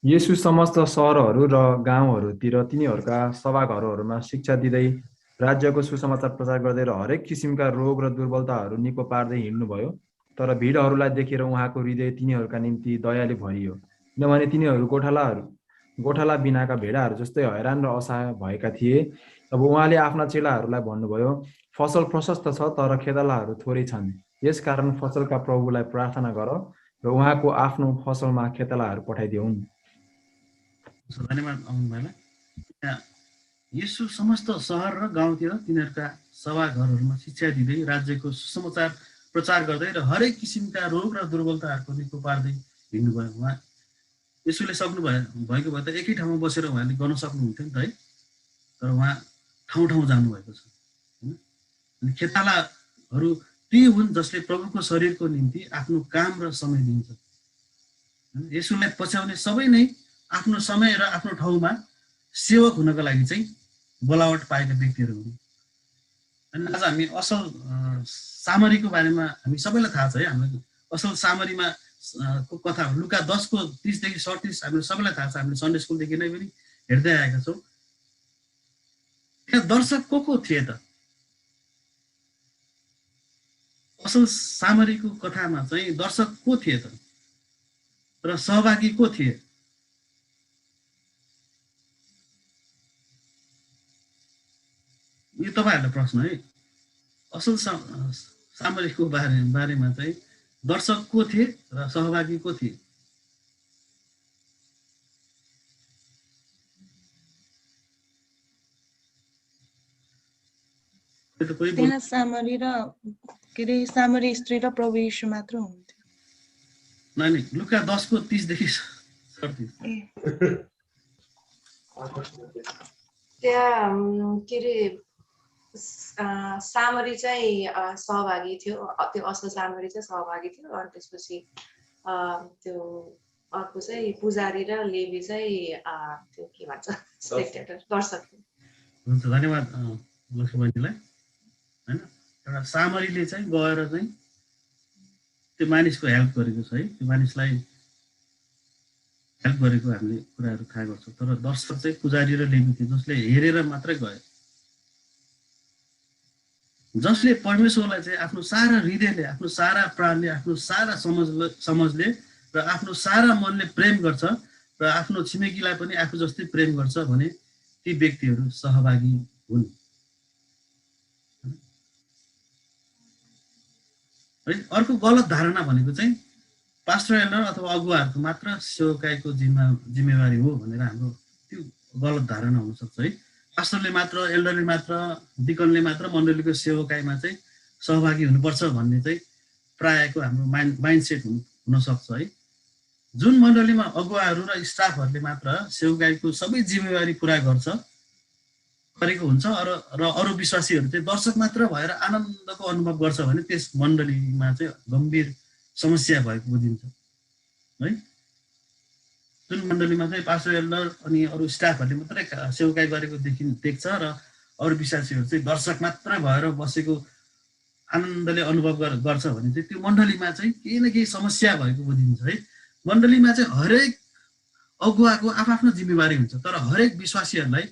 येशू समस्त सहरहरू र गाउँहरूतिर तिनीहरूका सभाघरहरूमा शिक्षा दिँदै राज्यको सुसमाचार प्रचार गर्दै र हरेक किसिमका रोग र दुर्बलताहरू निको पार्दै हिँड्नुभयो। तर भिडहरूलाई देखेर उहाँको हृदय तिनीहरूका निम्ति दयाले भरियो, किनभने तिनीहरू गोठाला बिनाका भेडाहरू जस्तै हैरान र असहाय भएका थिए। अब उहाँले आफ्ना चेलाहरूलाई भन्नुभयो, फसल प्रशस्त छ तर खेतालाहरू थोरै छन्। यसकारण फसलका प्रभुलाई प्रार्थना गर र उहाँको आफ्नो फसलमा खेतालाहरू पठाइदिउन्। धन्यवाद अमन भाइलाई। येशू समस्त सहर र गाउँतिर तिनीहरूका सभाघरहरूमा शिक्षा दिँदै राज्यको सुसमाचार प्रचार गर्दै र हरेक किसिमका रोग र दुर्बलताहरूको निको पार्दै हिँड्नुभयो। उहाँ येशूले भएको भए त एकै ठाउँमा बसेर उहाँले गर्न सक्नुहुन्थ्यो नि त है, तर उहाँ ठाउँ ठाउँ जानुभएको छ होइन। अनि खेतालाहरू ती हुन् जसले प्रभुको शरीरको निम्ति आफ्नो काम र समय दिन्छ। येशूलाई पछ्याउने सबै नै आफ्नो समय र आफ्नो ठाउँमा सेवक हुनको लागि चाहिँ बोलावट पाएका व्यक्तिहरू हुन्। अनि आज हामी असल सामरीको बारेमा हामी सबैलाई थाहा छ है। हामीले असल सामरीमा को कथा लुका 10:30 देखि 37 हामीले सबैलाई थाहा छ। हामीले सन्डे स्कुलदेखि नै पनि हेर्दै आएका छौँ। त्यहाँ दर्शक को थिए त? असल सामरीको कथामा चाहिँ दर्शक को थिए त र सहभागी को थिए? यो तपाईहरुलाई प्रश्न है। असल सामरीको बारेमा चाहिँ दर्शक को थिए र सहभागी को थिए? त्यहाँ सामरी स्त्री र प्रभु येशू मात्र हुनुहुन्थ्यो। नै लुका 10:30 देखि 37। त्यहाँ के अरे सामरी चाहिँ सहभागी थियो, त्यो असल सामरी चाहिँ सहभागी थियो। अनि त्यसपछि त्यो अर्को चाहिँ पुजारी र लेवी चाहिँ त्यो के भन्छ स्पेक्टेटर दर्शक। हुन्छ, धन्यवाद लक्ष्मी बहिनीलाई हैन। एउटा सामरीले चाहिँ गएर चाहिँ त्यो मानिसको हेल्प गरेको छ है। त्यो मानिसलाई हेल्प गरेको हामीले कुराहरू थाहा गर्छौँ। तर दर्शक चाहिँ पुजारी र लेवी थियो जसले हेरेर मात्रै गए, जसले परमेश्वरलाई चाहिँ आफ्नो सारा हृदयले, आफ्नो सारा प्राणले, आफ्नो सारा समझले र आफ्नो सारा मनले प्रेम गर्छ र आफ्नो छिमेकीलाई पनि आफू जस्तै प्रेम गर्छ भने ती व्यक्तिहरू सहभागी हुन्। अर्को गलत धारणा भनेको चाहिँ पास्टर एल्डर अथवा अगुवाहरूको मात्र सेवकाईको जिम्मेवारी हो भनेर हाम्रो त्यो गलत धारणा हुनसक्छ है। पास्टरले मात्र, एल्डरले मात्र, डिकनले मात्र मण्डलीको सेवकाईमा चाहिँ सहभागी हुनुपर्छ भन्ने चाहिँ प्रायःको हाम्रो माइन्डसेट हुनसक्छ है। जुन मण्डलीमा अगुवाहरू र स्टाफहरूले मात्र सेवकाईको सबै जिम्मेवारी पुरा गरेको हुन्छ र अरू विश्वासीहरू चाहिँ दर्शक मात्र भएर आनन्दको अनुभव गर्छ भने त्यस मण्डलीमा चाहिँ गम्भीर समस्या भएको बुझिन्छ है। जुन मण्डलीमा चाहिँ पास्टर एल्डर अनि अरू स्टाफहरूले मात्रै सेवकाई गरेको देख्छ र अरू विश्वासीहरू चाहिँ दर्शक मात्र भएर बसेको आनन्दले अनुभव गर्छ भने चाहिँ त्यो मण्डलीमा चाहिँ केही न केही समस्या भएको बुझिन्छ है। मण्डलीमा चाहिँ हरेक अगुवाको आफ्नो जिम्मेवारी हुन्छ, तर हरेक विश्वासीहरूलाई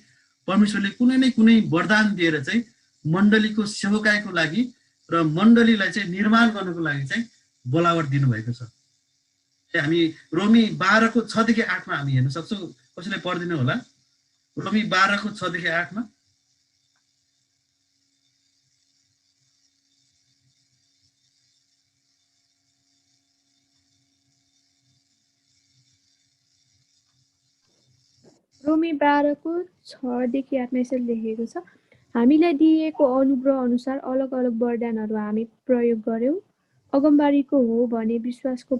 परमेश्वरले कुनै न कुनै वरदान दिएर चाहिँ मण्डलीको सेवकाईको लागि र मण्डलीलाई चाहिँ निर्माण गर्नको लागि चाहिँ बोलावट दिनुभएको छ। हामी रोमी 12 को 6 देखि 8 मा हामी हेर्न सक्छौँ। कसैले पढिदिनु होला रोमी 12 को 6 देखि 8 मा। रोमी 12 को 6 देखि 8 मा यसरी लेखेको छ, हामीलाई दिएको अनुग्रह अनुसार अलग अलग वरदानहरू हामी प्रयोग गर्यौं। अगमबारीको हो भने विश्वासको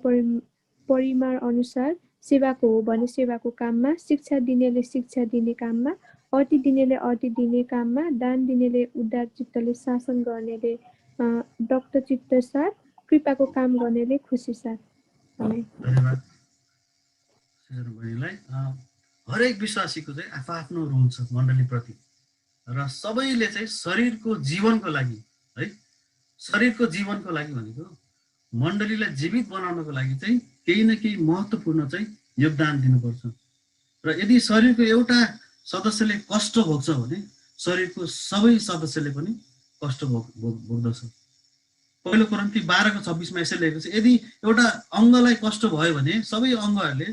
परिमाण अनुसार, सेवाको हो भने सेवाको काममा, शिक्षा दिनेले शिक्षा दिने काममा, अति दिनेले अति दिने काममा, दान दिनेले उदार चित्तले शासन गर्नेले दक्तचित्त साथ, कृपाको काम गर्नेले खुसी साथ। धन्यवाद बहिनीलाई। हरेक विश्वासीको चाहिँ आफ्नो रोल छ मण्डलीप्रति र सबैले चाहिँ शरीरको जीवनको लागि है, शरीरको जीवनको लागि भनेको मण्डलीलाई जीवित बनाउनको लागि चाहिँ केही न केही महत्त्वपूर्ण चाहिँ योगदान दिनुपर्छ। र यदि शरीरको एउटा सदस्यले कष्ट भोग्छ भने शरीरको सबै सदस्यले पनि कष्ट भोग्दछ। पहिलो कोरिन्थी 12 को 26 मा यसरी लेखेको छ, यदि एउटा अङ्गलाई कष्ट भयो भने सबै अङ्गहरूले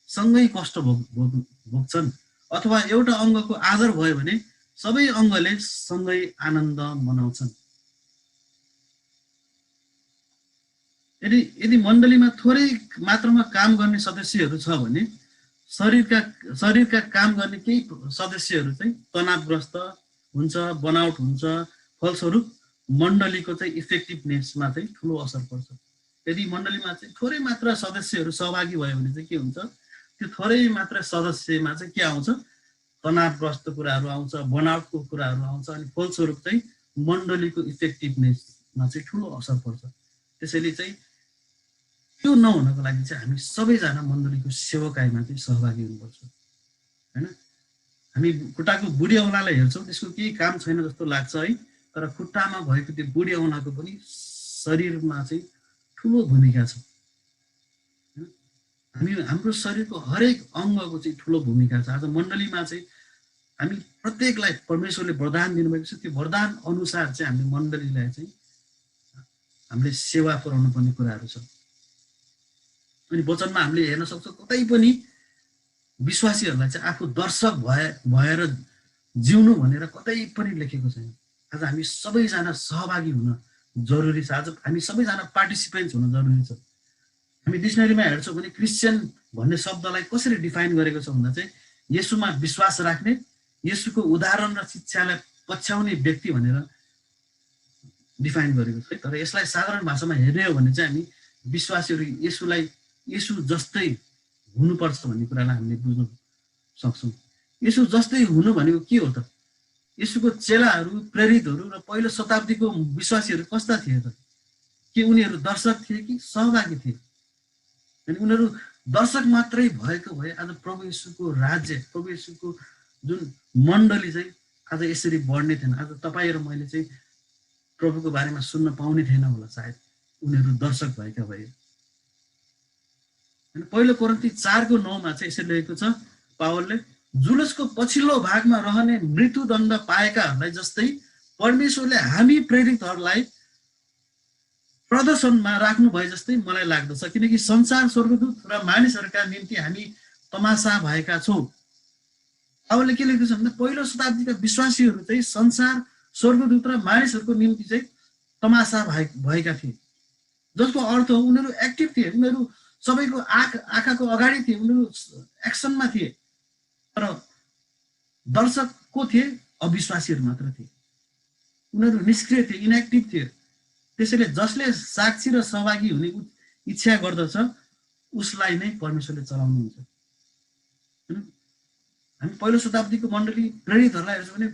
सँगै कष्ट भोग्छन्, अथवा एउटा अङ्गको आदर भयो भने सबै अङ्गले सँगै आनन्द मनाउँछन्। यदि मण्डलीमा थोरै मात्रामा काम गर्ने सदस्यहरू छ भने शरीरका काम गर्ने केही सदस्यहरू चाहिँ तनावग्रस्त हुन्छ, बनावट हुन्छ, फलस्वरूप मण्डलीको चाहिँ इफेक्टिभनेसमा चाहिँ ठुलो असर पर्छ। यदि मण्डलीमा चाहिँ थोरै मात्रा सदस्यहरू सहभागी भयो भने चाहिँ के हुन्छ, त्यो थोरै मात्रा सदस्यमा चाहिँ के आउँछ, तनावग्रस्त कुराहरू आउँछ, बनावटको कुराहरू आउँछ, अनि फलस्वरूप चाहिँ मण्डलीको इफेक्टिभनेसमा चाहिँ ठुलो असर पर्छ। त्यसैले चाहिँ त्यो नहुनको लागि चाहिँ हामी सबैजना मण्डलीको सेवकाईमा चाहिँ सहभागी हुनुपर्छ हैन। हामी खुट्टाको बुढी औँलालाई हेर्छौँ, त्यसको केही काम छैन जस्तो लाग्छ है, तर खुट्टामा भएको त्यो बुढी औँलाको पनि शरीरमा चाहिँ ठुलो भूमिका छ। हाम्रो शरीरको हरेक अङ्गको चाहिँ ठुलो भूमिका छ। आज मण्डलीमा चाहिँ हामी प्रत्येकलाई परमेश्वरले वरदान दिनुभएको छ, त्यो वरदान अनुसार चाहिँ हामीले मण्डलीलाई चाहिँ हामीले सेवा पुर्याउनु पर्ने कुराहरू छ। अनि वचनमा हामीले हेर्न सक्छौँ कतै पनि विश्वासीहरूलाई चाहिँ आफू दर्शक भएर जिउनु भनेर कतै पनि लेखेको छैन। आज हामी सबैजना सहभागी हुन जरुरी छ। आज हामी सबैजना पार्टिसिपेन्ट्स हुन जरुरी छ। हामी डिक्सनरीमा हेर्छौँ भने क्रिस्चियन भन्ने शब्दलाई कसरी डिफाइन गरेको छ भन्दा चाहिँ येशूमा विश्वास राख्ने, येशूको उदाहरण र शिक्षालाई पछ्याउने व्यक्ति भनेर डिफाइन गरेको छ। तर यसलाई साधारण भाषामा हेर्ने हो भने चाहिँ हामी विश्वासीहरू येशू जस्तै हुनुपर्छ भन्ने कुरालाई हामीले बुझ्न सक्छौँ। येशू जस्तै हुनु भनेको के हो त? येशूको चेलाहरू, प्रेरितहरू र पहिलो शताब्दीको विश्वासीहरू कस्ता थिए त? के उनीहरू दर्शक थिए कि सहभागी थिए? अनि उनीहरू दर्शक मात्रै भएको भए आज प्रभु येशूको राज्य, प्रभु येशूको जुन मण्डली चाहिँ आज यसरी बढ्ने थिएन। आज तपाईँ र मैले चाहिँ प्रभुको बारेमा सुन्न पाउने थिएन होला सायद, उनीहरू दर्शक भएका भए। पहिलो कोरिन्थी 4 को 9 मा चाहिँ यसरी लेखेको छ, पावलले जुलुसको पछिल्लो भागमा रहने मृत्युदण्ड पाएकाहरूलाई जस्तै परमेश्वरले हामी प्रेरितहरूलाई प्रदर्शनमा राख्नु भए जस्तै मलाई लाग्दछ, किनकि संसार, स्वर्गदूत र मानिसहरूका निम्ति हामी तमासा भएका छौँ। पावलले के लेखेको छ भन्दा पहिलो शताब्दीका विश्वासीहरू चाहिँ संसार, स्वर्गदूत र मानिसहरूको निम्ति चाहिँ तमासा भएका थिए, जसको अर्थ हो उनीहरू एक्टिभ थिए, उनीहरू सबैको आँखाको अगाडि थिए, उनीहरू एक्सनमा थिए, तर दर्शक को थिए? अविश्वासीहरू मात्र थिए। उनीहरू निष्क्रिय थिए, इनएक्टिभ थिए। त्यसैले जसले साक्षी र सहभागी हुने इच्छा गर्दछ उसलाई नै परमेश्वरले चलाउनुहुन्छ। हामी पहिलो शताब्दीको मण्डली प्रेरितहरूलाई हेर्छौँ भने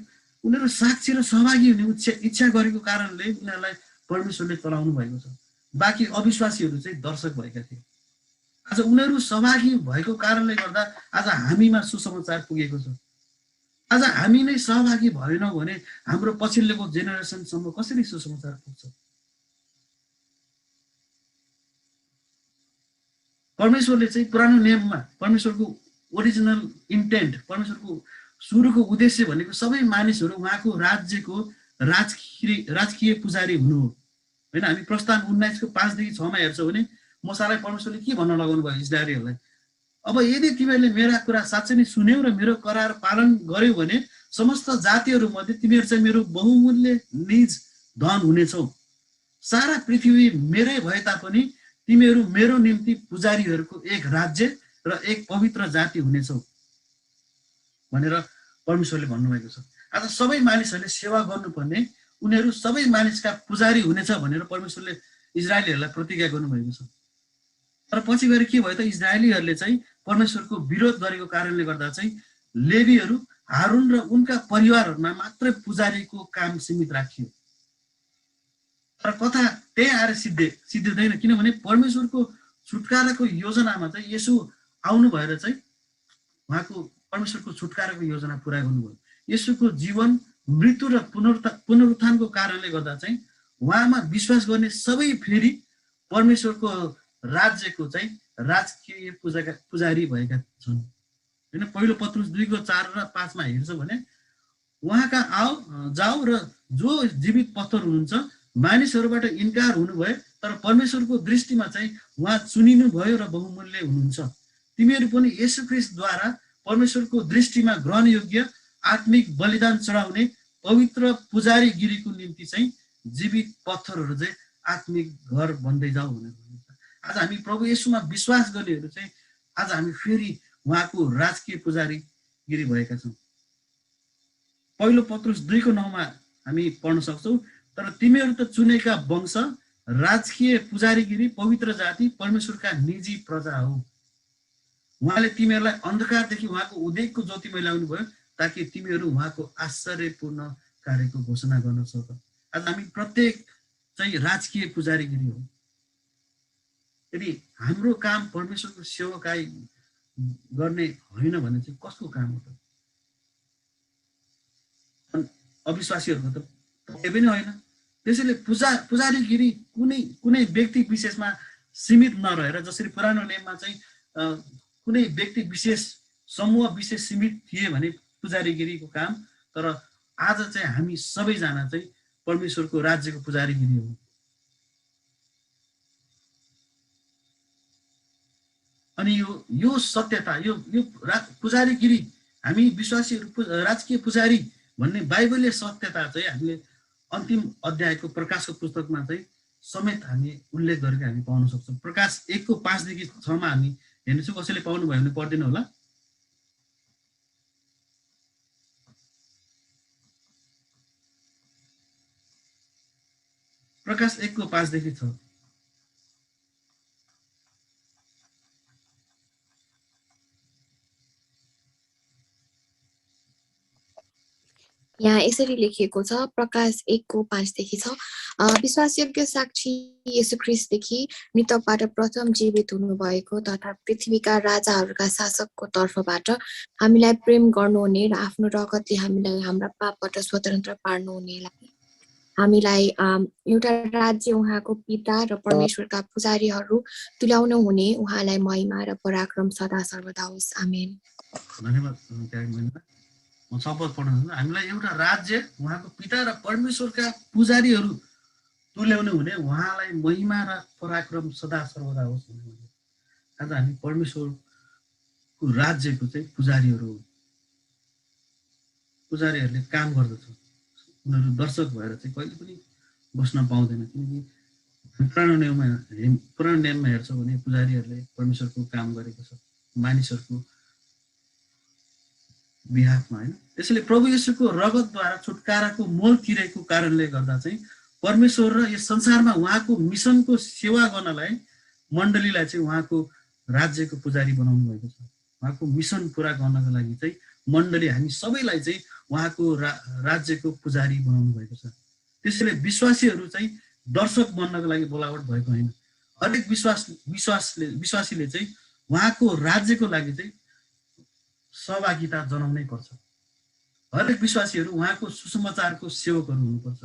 उनीहरू साक्षी र सहभागी हुने इच्छा गरेको कारणले उनीहरूलाई परमेश्वरले चलाउनु भएको छ। बाँकी अविश्वासीहरू चाहिँ दर्शक भएका थिए। आज उनीहरू सहभागी भएको कारणले गर्दा आज हामीमा सुसमाचार पुगेको छ। आज हामी नै सहभागी भएनौँ भने हाम्रो पछिल्लोको जेनेरेसनसम्म कसरी सुसमाचार पुग्छ? परमेश्वरले चाहिँ पुरानो नियममा परमेश्वरको ओरिजिनल इन्टेन्ट, परमेश्वरको सुरुको उद्देश्य भनेको सबै मानिसहरू उहाँको राज्यको राजकीय पुजारी हुनु हो होइन। हामी प्रस्थान 19को 5 देखि 6 हेर्छौँ भने मूसालाई परमेश्वरले के भन्न लगाउनु भयो इस्राएलीहरूलाई? अब यदि तिमीहरूले मेरा कुरा साँच्चै नै सुन्यौ र मेरो करार पालन गर्यौ भने समस्त जातिहरू मध्ये तिमीहरू चाहिँ मेरो बहुमूल्य निज धन हुनेछौ। सारा पृथ्वी मेरै भए तापनि तिमीहरू मेरो निम्ति पुजारीहरूको एक राज्य र एक पवित्र जाति हुनेछौ भनेर परमेश्वरले भन्नुभएको छ। आज सबै मानिसहरूले सेवा गर्नुपर्ने, उनीहरू सबै मानिसका पुजारी हुनेछ भनेर परमेश्वरले इजरायलीहरूलाई प्रतिज्ञा गर्नुभएको छ। तर पछि गएर के भयो त? इजरायलीहरूले चाहिँ परमेश्वरको विरोध गरेको कारणले गर्दा चाहिँ लेवीहरू, हारुन र उनका परिवारहरूमा मात्रै पुजारीको काम सीमित राखियो। तर कथा त्यही आएर सिद्धिँदैन, किनभने परमेश्वरको छुटकाराको योजनामा चाहिँ येशू आउनु भएर चाहिँ उहाँको परमेश्वरको छुटकाराको योजना पुरा गर्नुभयो। येशूको जीवन, मृत्यु र पुनरुत्थानको कारणले गर्दा चाहिँ उहाँमा विश्वास गर्ने सबै फेरि परमेश्वरको राज्यको चाहिँ राजकीय पुजारी भएका छन् होइन। पहिलो पत्रुस 2:4 र 5 हेर्छ भने उहाँका जाऊ र जो जीवित पत्थर हुनुहुन्छ, मानिसहरूबाट इन्कार हुनुभयो तर परमेश्वरको दृष्टिमा चाहिँ उहाँ चुनिनु भयो र बहुमूल्य हुनुहुन्छ। तिमीहरू पनि येशू ख्रीष्टद्वारा परमेश्वरको दृष्टिमा ग्रहण योग्य आत्मिक बलिदान चढाउने पवित्र पुजारीगिरीको निम्ति चाहिँ जीवित पत्थरहरू चाहिँ आत्मिक घर बन्दै जाऊ भनेर भनिन्छ। आज हामी प्रभु येशूमा विश्वास गर्नेहरू चाहिँ आज हामी फेरि उहाँको राजकीय पुजारीगिरी भएका छौँ। पहिलो पत्रुस 2:9 हामी पढ्न सक्छौँ, तर तिमीहरू त चुनेका वंश, राजकीय पुजारीगिरी, पवित्र जाति, परमेश्वरका निजी प्रजा हो। उहाँले तिमीहरूलाई अन्धकारदेखि उहाँको उदयको ज्योतिमा ल्याउनु भयो ताकि तिमीहरू उहाँको आश्चर्यपूर्ण कार्यको घोषणा गर्न सक। आज हामी प्रत्येक चाहिँ राजकीय पुजारीगिरी हो। यदि हाम्रो काम परमेश्वरको सेवकाई गर्ने होइन भने चाहिँ कसको काम हो त? अविश्वासीहरूको त पक्कै पनि होइन। त्यसैले पुजारीगिरी कुनै व्यक्ति विशेषमा सीमित नरहेर, जसरी पुरानो नियममा चाहिँ कुनै व्यक्ति विशेष, समूह विशेष सीमित थिए भने पुजारीगिरीको काम, तर आज चाहिँ हामी सबैजना चाहिँ परमेश्वरको राज्यको पुजारीगिरी हो। अनि यो सत्यता, यो पुजारीगिरी, हामी विश्वासीहरू राजकीय पुजारी भन्ने बाइबलीय सत्यता चाहिँ हामीले अन्तिम अध्यायको प्रकाशको पुस्तकमा चाहिँ समेत हामी उल्लेख गरेको हामी पाउन सक्छौँ। प्रकाश 1:5 देखि 6 हामी हेर्नेछौँ। कसैले पाउनु भयो भने पढ्दिनु होला। प्रकाश 1:5 देखि 6। यहाँ यसरी लेखिएको छ, प्रकाश 1:5 देखि 6, विश्वासयोग्य साक्षी येशू ख्रीष्टदेखि मृतकबाट प्रथम जीवित हुनुभएको तथा पृथ्वीका राजाहरूका शासकको तर्फबाट हामीलाई प्रेम गर्नुहुने र आफ्नो रगतले हामीलाई हाम्रा पापबाट स्वतन्त्र पार्नुहुनेलाई हामीलाई एउटा राज्य, उहाँको पिता र परमेश्वरका पुजारीहरू तुल्याउनु हुने उहाँलाई महिमा र पराक्रम सदा सर्वदा होस्। आमेन। धन्यवाद। म शपथ पढ्नु, हामीलाई एउटा राज्य, उहाँको पिता र परमेश्वरका पुजारीहरू तुल्याउनु हुने उहाँलाई महिमा र पराक्रम सदा सर्वदा होस्। आज हामी परमेश्वरको राज्यको चाहिँ पुजारीहरू हो। पुजारीहरूले काम गर्दछ, उनीहरू दर्शक भएर चाहिँ कहिले पनि बस्न पाउँदैन, किनकि पुरानो नियममा हेर्छौँ भने पुजारीहरूले परमेश्वरको काम गरेको छ मानिसहरूको बिहाफमा हैन। त्यसैले प्रभु येशूको रगतद्वारा छुटकाराको मोल तिरेको कारणले गर्दा चाहिँ परमेश्वर र यस संसारमा उहाँको मिसनको सेवा गर्नलाई मण्डलीलाई चाहिँ उहाँको राज्यको पुजारी बनाउनु भएको छ। उहाँको मिसन पुरा गर्नको लागि चाहिँ मण्डली हामी सबैलाई चाहिँ उहाँको राज्यको पुजारी बनाउनु भएको छ। त्यसैले विश्वासीहरू चाहिँ दर्शक बन्नको लागि बोलावट भएको होइन। हरेक विश्वासीले चाहिँ उहाँको राज्यको लागि चाहिँ सहभागिता जनाउनै पर्छ। हरेक विश्वासीहरू उहाँको सुसमाचारको सेवकहरू हुनुपर्छ।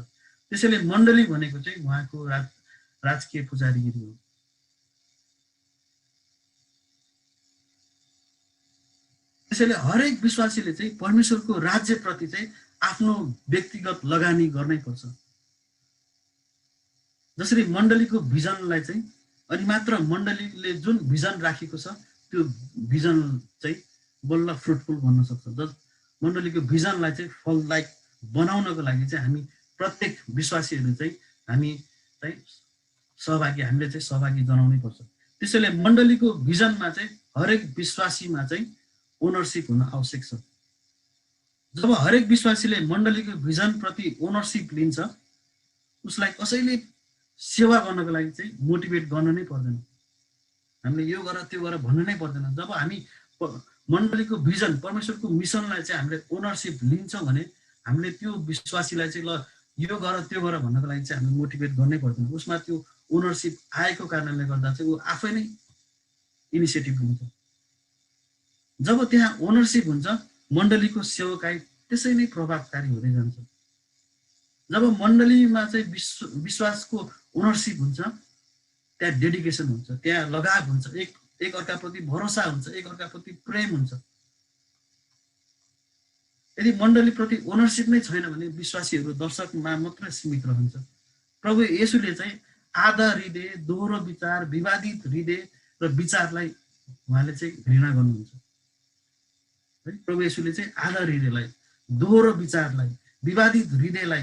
त्यसैले मण्डली भनेको चाहिँ उहाँको राजकीय पुजारीगिरी हो। त्यसैले हरेक विश्वासीले चाहिँ परमेश्वरको राज्यप्रति चाहिँ आफ्नो व्यक्तिगत लगानी गर्नै पर्छ। जसरी मण्डलीको भिजनलाई चाहिँ अनि मात्र मण्डलीले जुन भिजन राखेको छ त्यो भिजन चाहिँ बल्ल फ्रुटफुल बन्न सक्छ। मण्डलीको भिजनलाई चाहिँ फलदायक बनाउनको लागि चाहिँ हामी प्रत्येक विश्वासीहरू चाहिँ हामीले चाहिँ सहभागी जनाउनै पर्छ। त्यसैले मण्डलीको भिजनमा चाहिँ हरेक विश्वासीमा चाहिँ ओनरसिप हुन आवश्यक छ। जब हरेक विश्वासीले मण्डलीको भिजन प्रति ओनरसिप लिन्छ उसलाई कसैले सेवा गर्नको लागि चाहिँ मोटिभेट गर्न नै पर्दैन। हामीले यो गर त्यो गर भन्नु नै पर्दैन। जब हामी मण्डलीको भिजन परमेश्वरको मिसनलाई चाहिँ हामीले ओनरसिप लिन्छौँ भने हामीले त्यो विश्वासीलाई चाहिँ ल यो गर त्यो गर भन्नको लागि चाहिँ हामीले मोटिभेट गर्नै पर्दैन। उसमा त्यो ओनरसिप आएको कारणले गर्दा चाहिँ ऊ आफै नै इनिसिएटिभ लिन्छ। जब त्यहाँ ओनरसिप हुन्छ मण्डलीको सेवकाई त्यसै नै प्रभावकारी हुँदै जान्छ। जब मण्डलीमा चाहिँ विश्वासको ओनरसिप हुन्छ त्यहाँ डेडिकेसन हुन्छ, त्यहाँ लगाव हुन्छ, एक अर्काप्रति भरोसा हुन्छ, एक अर्काप्रति प्रेम हुन्छ। यदि मण्डलीप्रति ओनरसिप नै छैन भने विश्वासीहरू दर्शकमा मात्रै सीमित रहन्छ। प्रभु येशूले चाहिँ आधा हृदय, दोहोरो विचार, विवादित हृदय र विचारलाई उहाँले चाहिँ घृणा गर्नुहुन्छ है। प्रभु येशूले चाहिँ आधा हृदयलाई, दोहोरो विचारलाई, विवादित हृदयलाई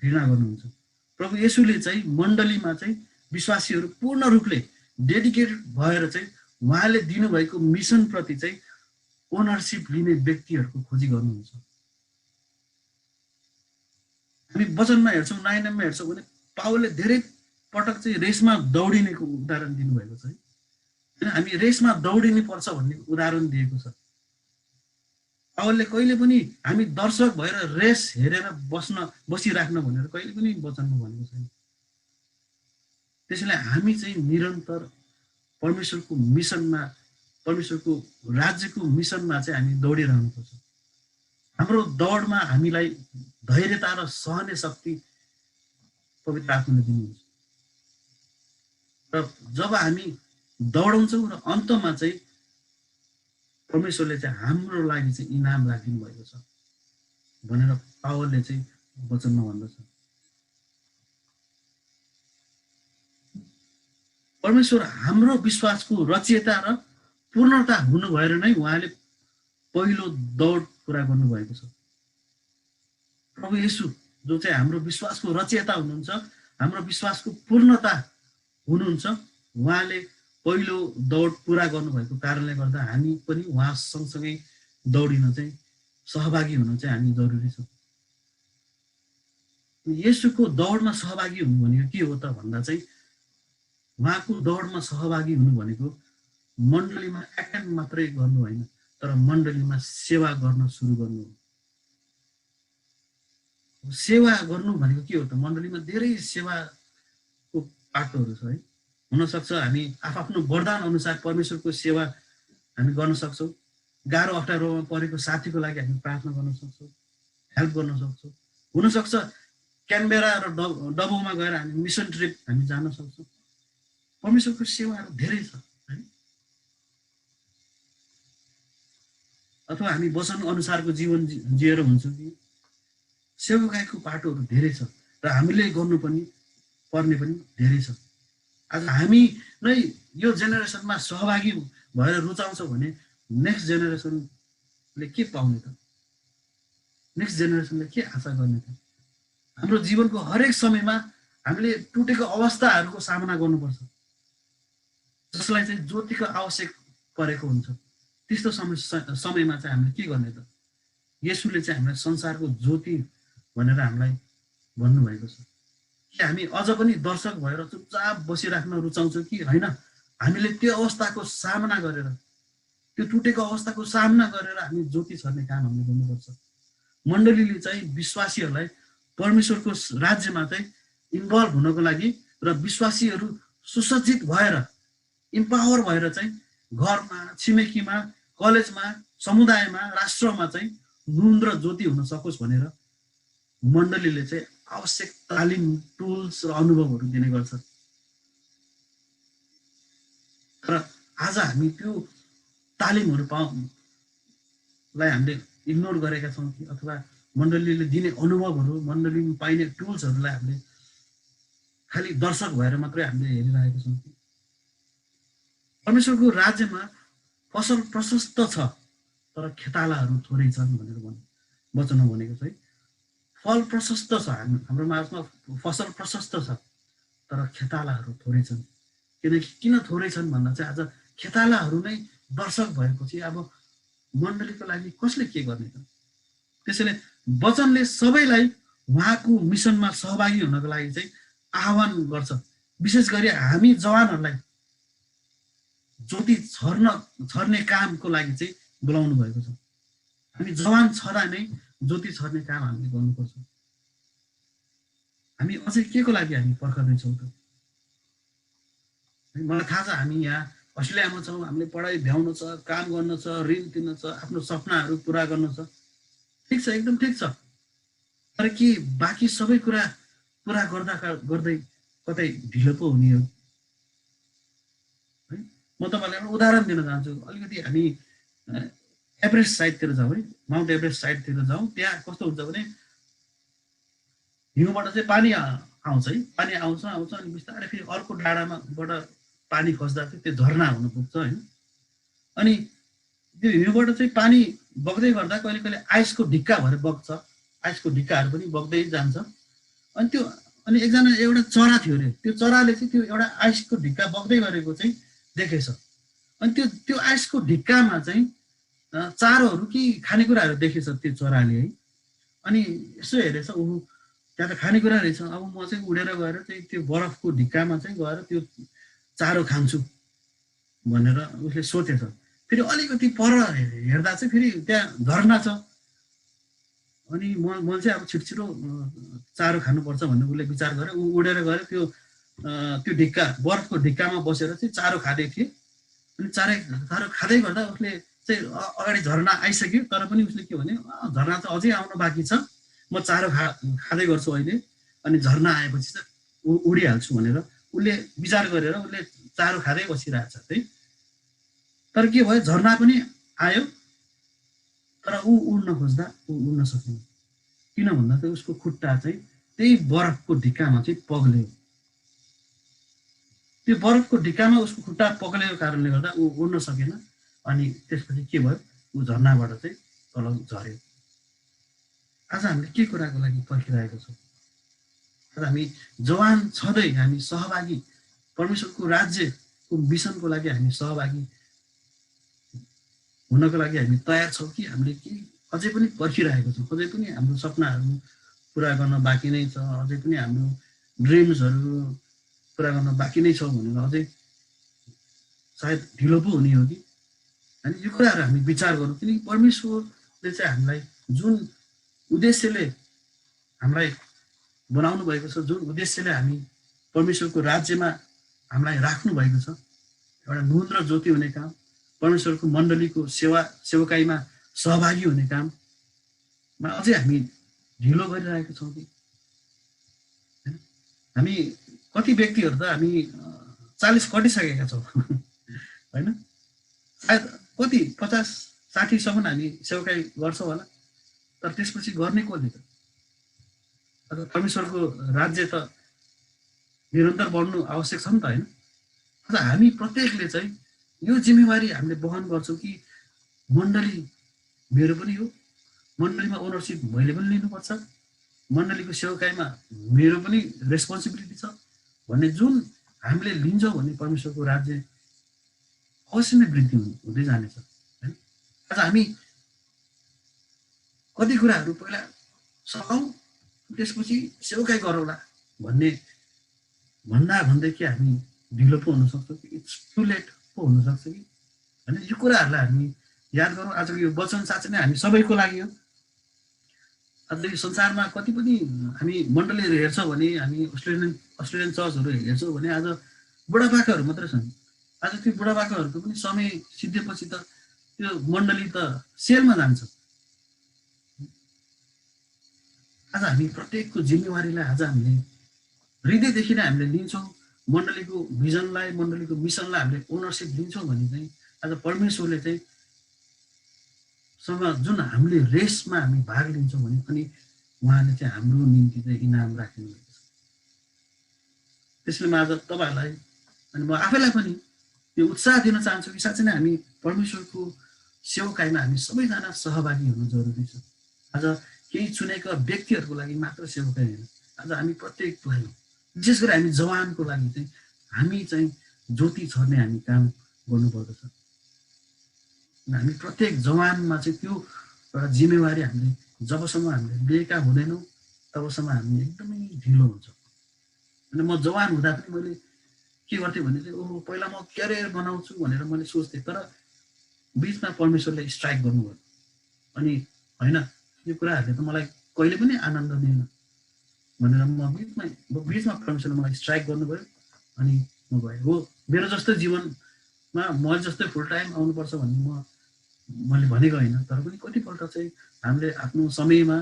घृणा गर्नुहुन्छ। प्रभु येशूले चाहिँ मण्डलीमा चाहिँ विश्वासीहरू पूर्ण रूपले डेडिकेटेड भएर चाहिँ उहाँले दिनुभएको मिसन प्रति चाहिँ ओनरसिप लिने व्यक्तिहरूको खोजी गर्नुहुन्छ। हामी वचनमा हेर्छौँ, नयाँ नियममा हेर्छौँ भने पावलले धेरै पटक चाहिँ रेसमा दौडिनेको उदाहरण दिनुभएको छ है। हामी रेसमा दौडिनु पर्छ भन्ने उदाहरण दिएको छ। पावलले कहिले पनि हामी दर्शक भएर रेस हेरेर बसिराख्न भनेर कहिले पनि वचनमा भनेको छैन। त्यसैले हामी चाहिँ निरन्तर परमेश्वरको मिसनमा, परमेश्वरको राज्यको मिसनमा चाहिँ हामी दौडिरहनुपर्छ। हाम्रो दौडमा हामीलाई धैर्यता र सहने शक्ति पवित्र आत्माले दिनुहुन्छ। र जब हामी दौडाउँछौँ र अन्तमा चाहिँ परमेश्वरले चाहिँ हाम्रो लागि चाहिँ इनाम राखिदिनु भएको छ भनेर पावलले चाहिँ वचनमा भन्दछ। परमेश्वर हाम्रो विश्वासको रचयिता र पूर्णता हुनु भएर नै उहाँले पहिलो दौड पुरा गर्नुभएको छ। प्रभु येशू जो चाहिँ हाम्रो विश्वासको रचयिता हुनुहुन्छ, हाम्रो विश्वासको पूर्णता हुनुहुन्छ, उहाँले पहिलो दौड पुरा गर्नुभएको कारणले गर्दा हामी पनि उहाँ सँगसँगै दौडिन चाहिँ सहभागी हुन चाहिँ हामी जरुरी छ। येशूको दौडमा सहभागी हुनु भनेको के हो त भन्दा चाहिँ उहाँको दौडमा सहभागी हुनु भनेको मण्डलीमा एटेन्ड मात्रै गर्नु होइन तर मण्डलीमा सेवा गर्न सुरु गर्नु हो। सेवा गर्नु भनेको के हो त? मण्डलीमा धेरै सेवाको पाटोहरू छ है। हुनसक्छ हामी आफ्नो वरदान अनुसार परमेश्वरको सेवा हामी गर्न सक्छौँ। गाह्रो अप्ठ्यारोमा परेको साथीको लागि हामी प्रार्थना गर्न सक्छौँ, हेल्प गर्न सक्छौँ। हुनसक्छ क्यानबेरा र डबोमा गएर हामी मिसन ट्रिप हामी जान सक्छौँ। परमेश्वरको सेवाहरू धेरै छ है। अथवा हामी वचन अनुसारको जीवन जिएर हुन्छ कि सेवाकाईको पाटोहरू धेरै छ र हामीले गर्नु पनि पर्ने पनि धेरै छ। आज हामी नै यो जेनेरेसनमा सहभागी भएर रुचाउँछौँ भने नेक्स्ट जेनेरेसनले के पाउने त? नेक्स्ट जेनेरेसनले के आशा गर्ने त? हाम्रो जीवनको हरेक समयमा हामीले टुटेको अवस्थाहरूको सामना गर्नुपर्छ, जसलाई चाहिँ ज्योतिको आवश्यक परेको हुन्छ। त्यस्तो समयमा चाहिँ हामीले के गर्ने त? येशूले चाहिँ हामीलाई संसारको ज्योति भनेर हामीलाई भन्नुभएको छ। कि हामी अझ पनि दर्शक भएर चुपचाप बसिराख्न रुचाउँछौँ कि होइन? हामीले त्यो अवस्थाको सामना गरेर, त्यो टुटेको अवस्थाको सामना गरेर हामी ज्योति छर्ने काम हामीले गर्नुपर्छ। मण्डलीले चाहिँ विश्वासीहरूलाई परमेश्वरको राज्यमा चाहिँ इन्भल्भ हुनको लागि र विश्वासीहरू सुसज्जित भएर इम्पावर भएर चाहिँ घरमा, छिमेकीमा, कलेजमा, समुदायमा, राष्ट्रमा चाहिँ नुन र ज्योति हुन सकोस् भनेर मण्डलीले चाहिँ आवश्यक तालिम, टुल्स र अनुभवहरू दिने गर्छ। तर आज हामी त्यो तालिमहरू लाई हामीले इग्नोर गरेका छौँ कि अथवा मण्डलीले दिने अनुभवहरू, मण्डलीमा पाइने टुल्सहरूलाई हामीले खालि दर्शक भएर मात्रै हामीले हेरिरहेका छौँ कि? परमेश्वरको राज्यमा फसल प्रशस्त छ तर खेतालाहरू थोरै छन् भनेर वचनमा भनेको छ है। फल प्रशस्त छ, हाम्रो माझमा फसल प्रशस्त छ तर खेतालाहरू थोरै छन्। किन थोरै छन् भन्दा चाहिँ आज खेतालाहरू नै दर्शक भएपछि अब मण्डलीको लागि कसले के गर्ने त? त्यसैले वचनले सबैलाई उहाँको मिसनमा सहभागी हुनको लागि चाहिँ आह्वान गर्छ। विशेष गरी हामी जवानहरूलाई ज्योति छर्ने कामको लागि चाहिँ बोलाउनु भएको छ। हामी जवान छँदा नै ज्योति छर्ने काम हामीले गर्नुपर्छ। हामी अझै के को लागि हामी पर्खँदैछौँ त? मलाई थाहा छ हामी यहाँ अस्ट्रेलियामा छौँ, हामीले पढाइ भ्याउनु छ, काम गर्नु छ, ऋण तिर्नु छ, आफ्नो सपनाहरू पुरा गर्नु छ। ठिक छ, एकदम ठिक छ। तर के बाँकी सबै कुरा पुरा गर्दै कतै ढिलो पो हुने हो? म तपाईँलाई एउटा उदाहरण दिन चाहन्छु। अलिकति हामी एभरेस्ट साइडतिर जाउँ है, माउन्ट एभरेस्ट साइडतिर जाउँ। त्यहाँ कस्तो हुन्छ भने हिउँबाट चाहिँ पानी आउँछ है, पानी आउँछ अनि बिस्तारै फेरि अर्को डाँडामाबाट पानी खस्दा चाहिँ त्यो झरना हुन पुग्छ होइन। अनि त्यो हिउँबाट चाहिँ पानी बग्दै गर्दा कहिले कहिले आइसको ढिक्का भएर बग्छ, आइसको ढिक्काहरू पनि बग्दै जान्छ। अनि एउटा चरा थियो अरे, त्यो चराले चाहिँ त्यो एउटा आइसको ढिक्का बग्दै गरेको चाहिँ देखेछ। अनि त्यो आइसको ढिक्कामा चाहिँ चारोहरू कि खानेकुराहरू देखेछ त्यो चराले है। अनि यसो हेरेछ, ऊ त्यहाँ त खानेकुरा रहेछ, अब म चाहिँ उडेर गएर चाहिँ त्यो बरफको ढिक्कामा चाहिँ गएर त्यो चारो खान्छु भनेर उसले सोचेछ। फेरि अलिकति पर हेर्दा चाहिँ फेरि त्यहाँ झरना छ। अनि म चाहिँ अब छिटो चारो खानुपर्छ भन्ने उसले विचार गरेर ऊ उडेर गएर त्यो ढिक्का, बरफको ढिक्कामा बसेर चाहिँ चारो खाँदै थिए। अनि चारो खाँदै गर्दा उसले चाहिँ अगाडि झरना आइसक्यो, तर पनि उसले के भने झरना चाहिँ अझै आउनु बाँकी छ, म चारो खाँदै गर्छु अहिले, अनि झरना आएपछि चाहिँ उडिहाल्छु भनेर उसले विचार गरेर उसले चारो खाँदै बसिरहेछ है। तर के भयो, झरना पनि आयो तर ऊ उड्न खोज्दा ऊ उड्न सकेन। किन भन्दा चाहिँ उसको खुट्टा चाहिँ त्यही बरफको ढिक्कामा चाहिँ पग्ल्यो। त्यो बरफको ढिक्कामा उसको खुट्टा पग्लेको कारणले गर्दा ऊ उड्न सकेन। अनि त्यसपछि के भयो, ऊ झरनाबाट चाहिँ तल झऱ्यो। आज हामीले के कुराको लागि पर्खिरहेको छौँ? आज हामी जवान छँदै हामी सहभागी, परमेश्वरको राज्यको मिसनको लागि हामी सहभागी हुनको लागि हामी तयार छौँ कि हामीले के अझै पनि पर्खिरहेको छौँ? अझै पनि हाम्रो सपनाहरू पुरा गर्न बाँकी नै छ, अझै पनि हाम्रो ड्रिम्सहरू पुरा गर्न बाँकी नै छ भनेर अझै सायद ढिलो पो हुने हो कि? अनि यो कुराहरू हामी विचार गरौँ। किनकि परमेश्वरले चाहिँ हामीलाई जुन उद्देश्यले हामीलाई बनाउनु भएको छ, जुन उद्देश्यले हामी परमेश्वरको राज्यमा हामीलाई राख्नु भएको छ, एउटा नुन र ज्योति हुने काम, परमेश्वरको मण्डलीको सेवकाईमा सहभागी हुने काममा अझै हामी ढिलो गरिरहेका छौँ कि? हामी कति व्यक्तिहरू त हामी 40 कटिसकेका छौँ होइन? सायद कति 50-60सम्म हामी सेवकाई गर्छौँ होला, तर त्यसपछि गर्ने कसले त? परमेश्वरको राज्य त निरन्तर बढ्नु आवश्यक छ नि त होइन? अझ हामी प्रत्येकले चाहिँ यो जिम्मेवारी हामीले वहन गर्छौँ कि मण्डली मेरो पनि हो, मण्डलीमा ओनरसिप मैले पनि लिनुपर्छ, मण्डलीको सेवकाईमा मेरो पनि रेस्पोन्सिबिलिटी छ भन्ने जुन हामीले लिन्छौँ भने परमेश्वरको राज्य अवश्य नै वृद्धि हुँदै जानेछ हैन। आज हामी कति कुराहरू पहिला सकाउँ त्यसपछि सेवकाई गरौँला भन्ने भन्दै कि हामी ढिलो पो हुनसक्छ कि इट्स टु लेट पो हुनसक्छ कि होइन। यो कुराहरूलाई हामी याद गरौँ। आजको यो वचन साँच्चै नै हामी सबैको लागि हो। आज यो संसारमा कति पनि हामी मण्डलीहरू हेर्छौँ भने हामी अस्ट्रेलियन चर्चहरू हेर्छौँ भने आज बुढापाकाहरू मात्रै छन्। आज त्यो बुढापाकाहरूको पनि समय सिद्धेपछि त त्यो मण्डली त सेलमा जान्छ। आज हामी प्रत्येकको जिम्मेवारीलाई आज हामीले हृदयदेखि नै हामीले लिन्छौँ। मण्डलीको भिजनलाई मण्डलीको मिसनलाई हामीले ओनरसिप लिन्छौँ भने चाहिँ आज परमेश्वरले चाहिँ जुन हामीले रेसमा हामी भाग लिन्छौँ भने पनि उहाँले चाहिँ हाम्रो निम्ति चाहिँ इनाम राखिनु भएको छ। त्यसले म आज तपाईँहरूलाई अनि म आफैलाई पनि यो उत्साह दिन चाहन्छु कि साँच्चै नै हामी परमेश्वरको सेवकाईमा हामी सबैजना सहभागी हुनु जरुरी छ। आज केही चुनेका व्यक्तिहरूको लागि मात्र सेवकाई होइन, आज हामी प्रत्येकलाई विशेष गरी हामी जवानको लागि चाहिँ हामी चाहिँ ज्योति छर्ने हामी काम गर्नुपर्दछ। हामी प्रत्येक जवानमा चाहिँ त्यो एउटा जिम्मेवारी हामीले जबसम्म हामीले लिएका हुँदैनौँ तबसम्म हामी एकदमै ढिलो हुन्छौँ। अनि म जवान हुँदा पनि मैले के गर्थेँ भने चाहिँ ओहो पहिला म क्यारियर बनाउँछु भनेर मैले सोच्थेँ, तर बिचमा परमेश्वरले स्ट्राइक गर्नुभयो। अनि होइन यो कुराहरूले त मलाई कहिले पनि आनन्द दिएन भनेर म बिचमा परमेश्वरले मलाई स्ट्राइक गर्नुभयो। अनि म गएँ हो मेरो जस्तो जीवनमा मैले जस्तै फुल टाइम आउनुपर्छ भन्ने मैले भनेको होइन, तर पनि कतिपल्ट चाहिँ हामीले आफ्नो समयमा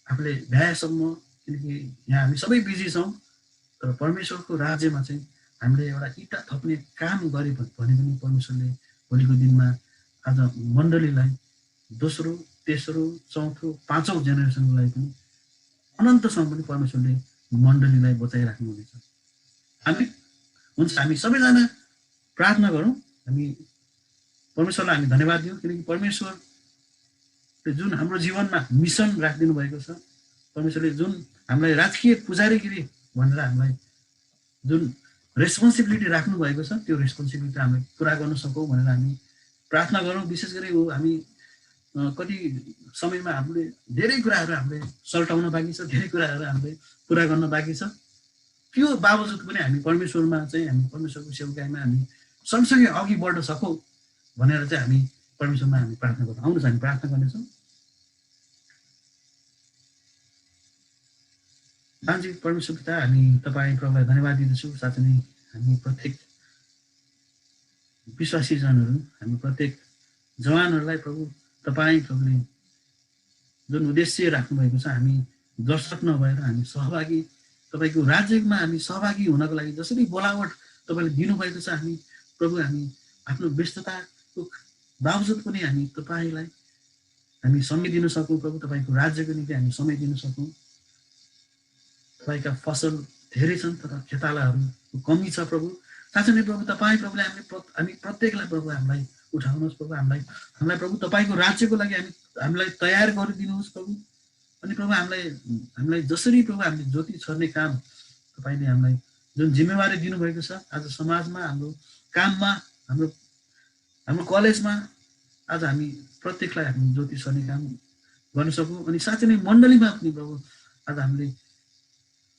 आफूले भ्याएसम्म, किनकि यहाँ हामी सबै बिजी छौँ, तर परमेश्वरको राज्यमा चाहिँ हामीले एउटा इँटा थप्ने काम गरे भने पनि परमेश्वरले भोलिको दिनमा आज मण्डलीलाई दोस्रो तेस्रो चौथो पाँचौँ जेनेरेसनको लागि पनि अनन्तसम्म पनि परमेश्वरले मण्डलीलाई बचाइराख्नु हुनेछ। हामी सबैजना प्रार्थना गरौँ। हामी परमेश्वरलाई हामी धन्यवाद दियौँ किनकि परमेश्वरले जुन हाम्रो जीवनमा मिसन राखिदिनु भएको छ, परमेश्वरले जुन हामीलाई राजकीय पुजारीगिरी भनेर हामीलाई जुन रेस्पोन्सिबिलिटी राख्नु भएको छ त्यो रेस्पोन्सिबिलिटी हामीले पुरा गर्न सकौँ भनेर हामी प्रार्थना गरौँ। विशेष गरी हामी कति समयमा हामीले धेरै कुराहरू हामीले सल्टाउन बाँकी छ, धेरै कुराहरू हामीले पुरा गर्न बाँकी छ। त्यो बावजुद पनि हामी परमेश्वरमा चाहिँ हामी परमेश्वरको सेवकाईमा हामी सँगसँगै अघि बढ्न सकौँ भनेर चाहिँ हामी परमेश्वरमा हामी प्रार्थना गर्छौँ। आउनुहोस् हामी प्रार्थना गर्नेछौँ। हाजी परमेश्वर पिता, हामी तपाईँ प्रभुलाई धन्यवाद दिँदछौँ। साथै नै हामी प्रत्येक विश्वासीजनहरू, हामी प्रत्येक जवानहरूलाई प्रभु तपाईँ प्रभुले जुन उद्देश्य राख्नुभएको छ, हामी दर्शक नभएर हामी सहभागी तपाईँको राज्यमा हामी सहभागी हुनको लागि जसरी बोलावट तपाईँले दिनुभएको छ, हामी प्रभु हामी आफ्नो व्यस्तताको बावजुद पनि हामी तपाईँलाई हामी समय दिन सकौँ। प्रभु तपाईँको राज्यको निम्ति हामी समय दिन सकौँ। तपाईँका फसल धेरै छन् तर खेतालाहरूको कमी छ प्रभु। साँच्चै नै प्रभु तपाईँ प्रभुले हामी प्रत्येकलाई प्रभु हामीलाई उठाउनुहोस् प्रभु। हामीलाई प्रभु तपाईँको राज्यको लागि हामीलाई तयार गरिदिनुहोस् प्रभु। अनि प्रभु हामीलाई जसरी प्रभु हामीले ज्योति छर्ने काम तपाईँले हामीलाई जुन जिम्मेवारी दिनुभएको छ, आज समाजमा, हाम्रो काममा, हाम्रो कलेजमा आज हामी प्रत्येकलाई हामी ज्योति छर्ने काम गर्न सकौँ। अनि साँच्चै नै मण्डलीमा पनि प्रभु आज हामीले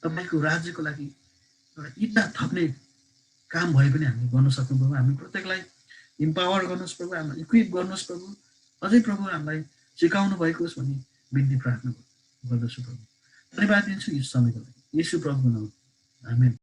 तपाईँको राज्यको लागि एउटा इँटा थप्ने काम भए पनि हामीले गर्न सक्छौँ प्रभु। हामी प्रत्येकलाई इम्पावर गर्नुहोस् प्रभु, हामीलाई इक्विप गर्नुहोस् प्रभु। अझै प्रभु हामीलाई सिकाउनु भएको होस् भन्ने विनती प्रार्थना गर्दछु प्रभु। धन्यवाद दिन्छु यस समयको लागि, येशू प्रभुको नाममा आमेन।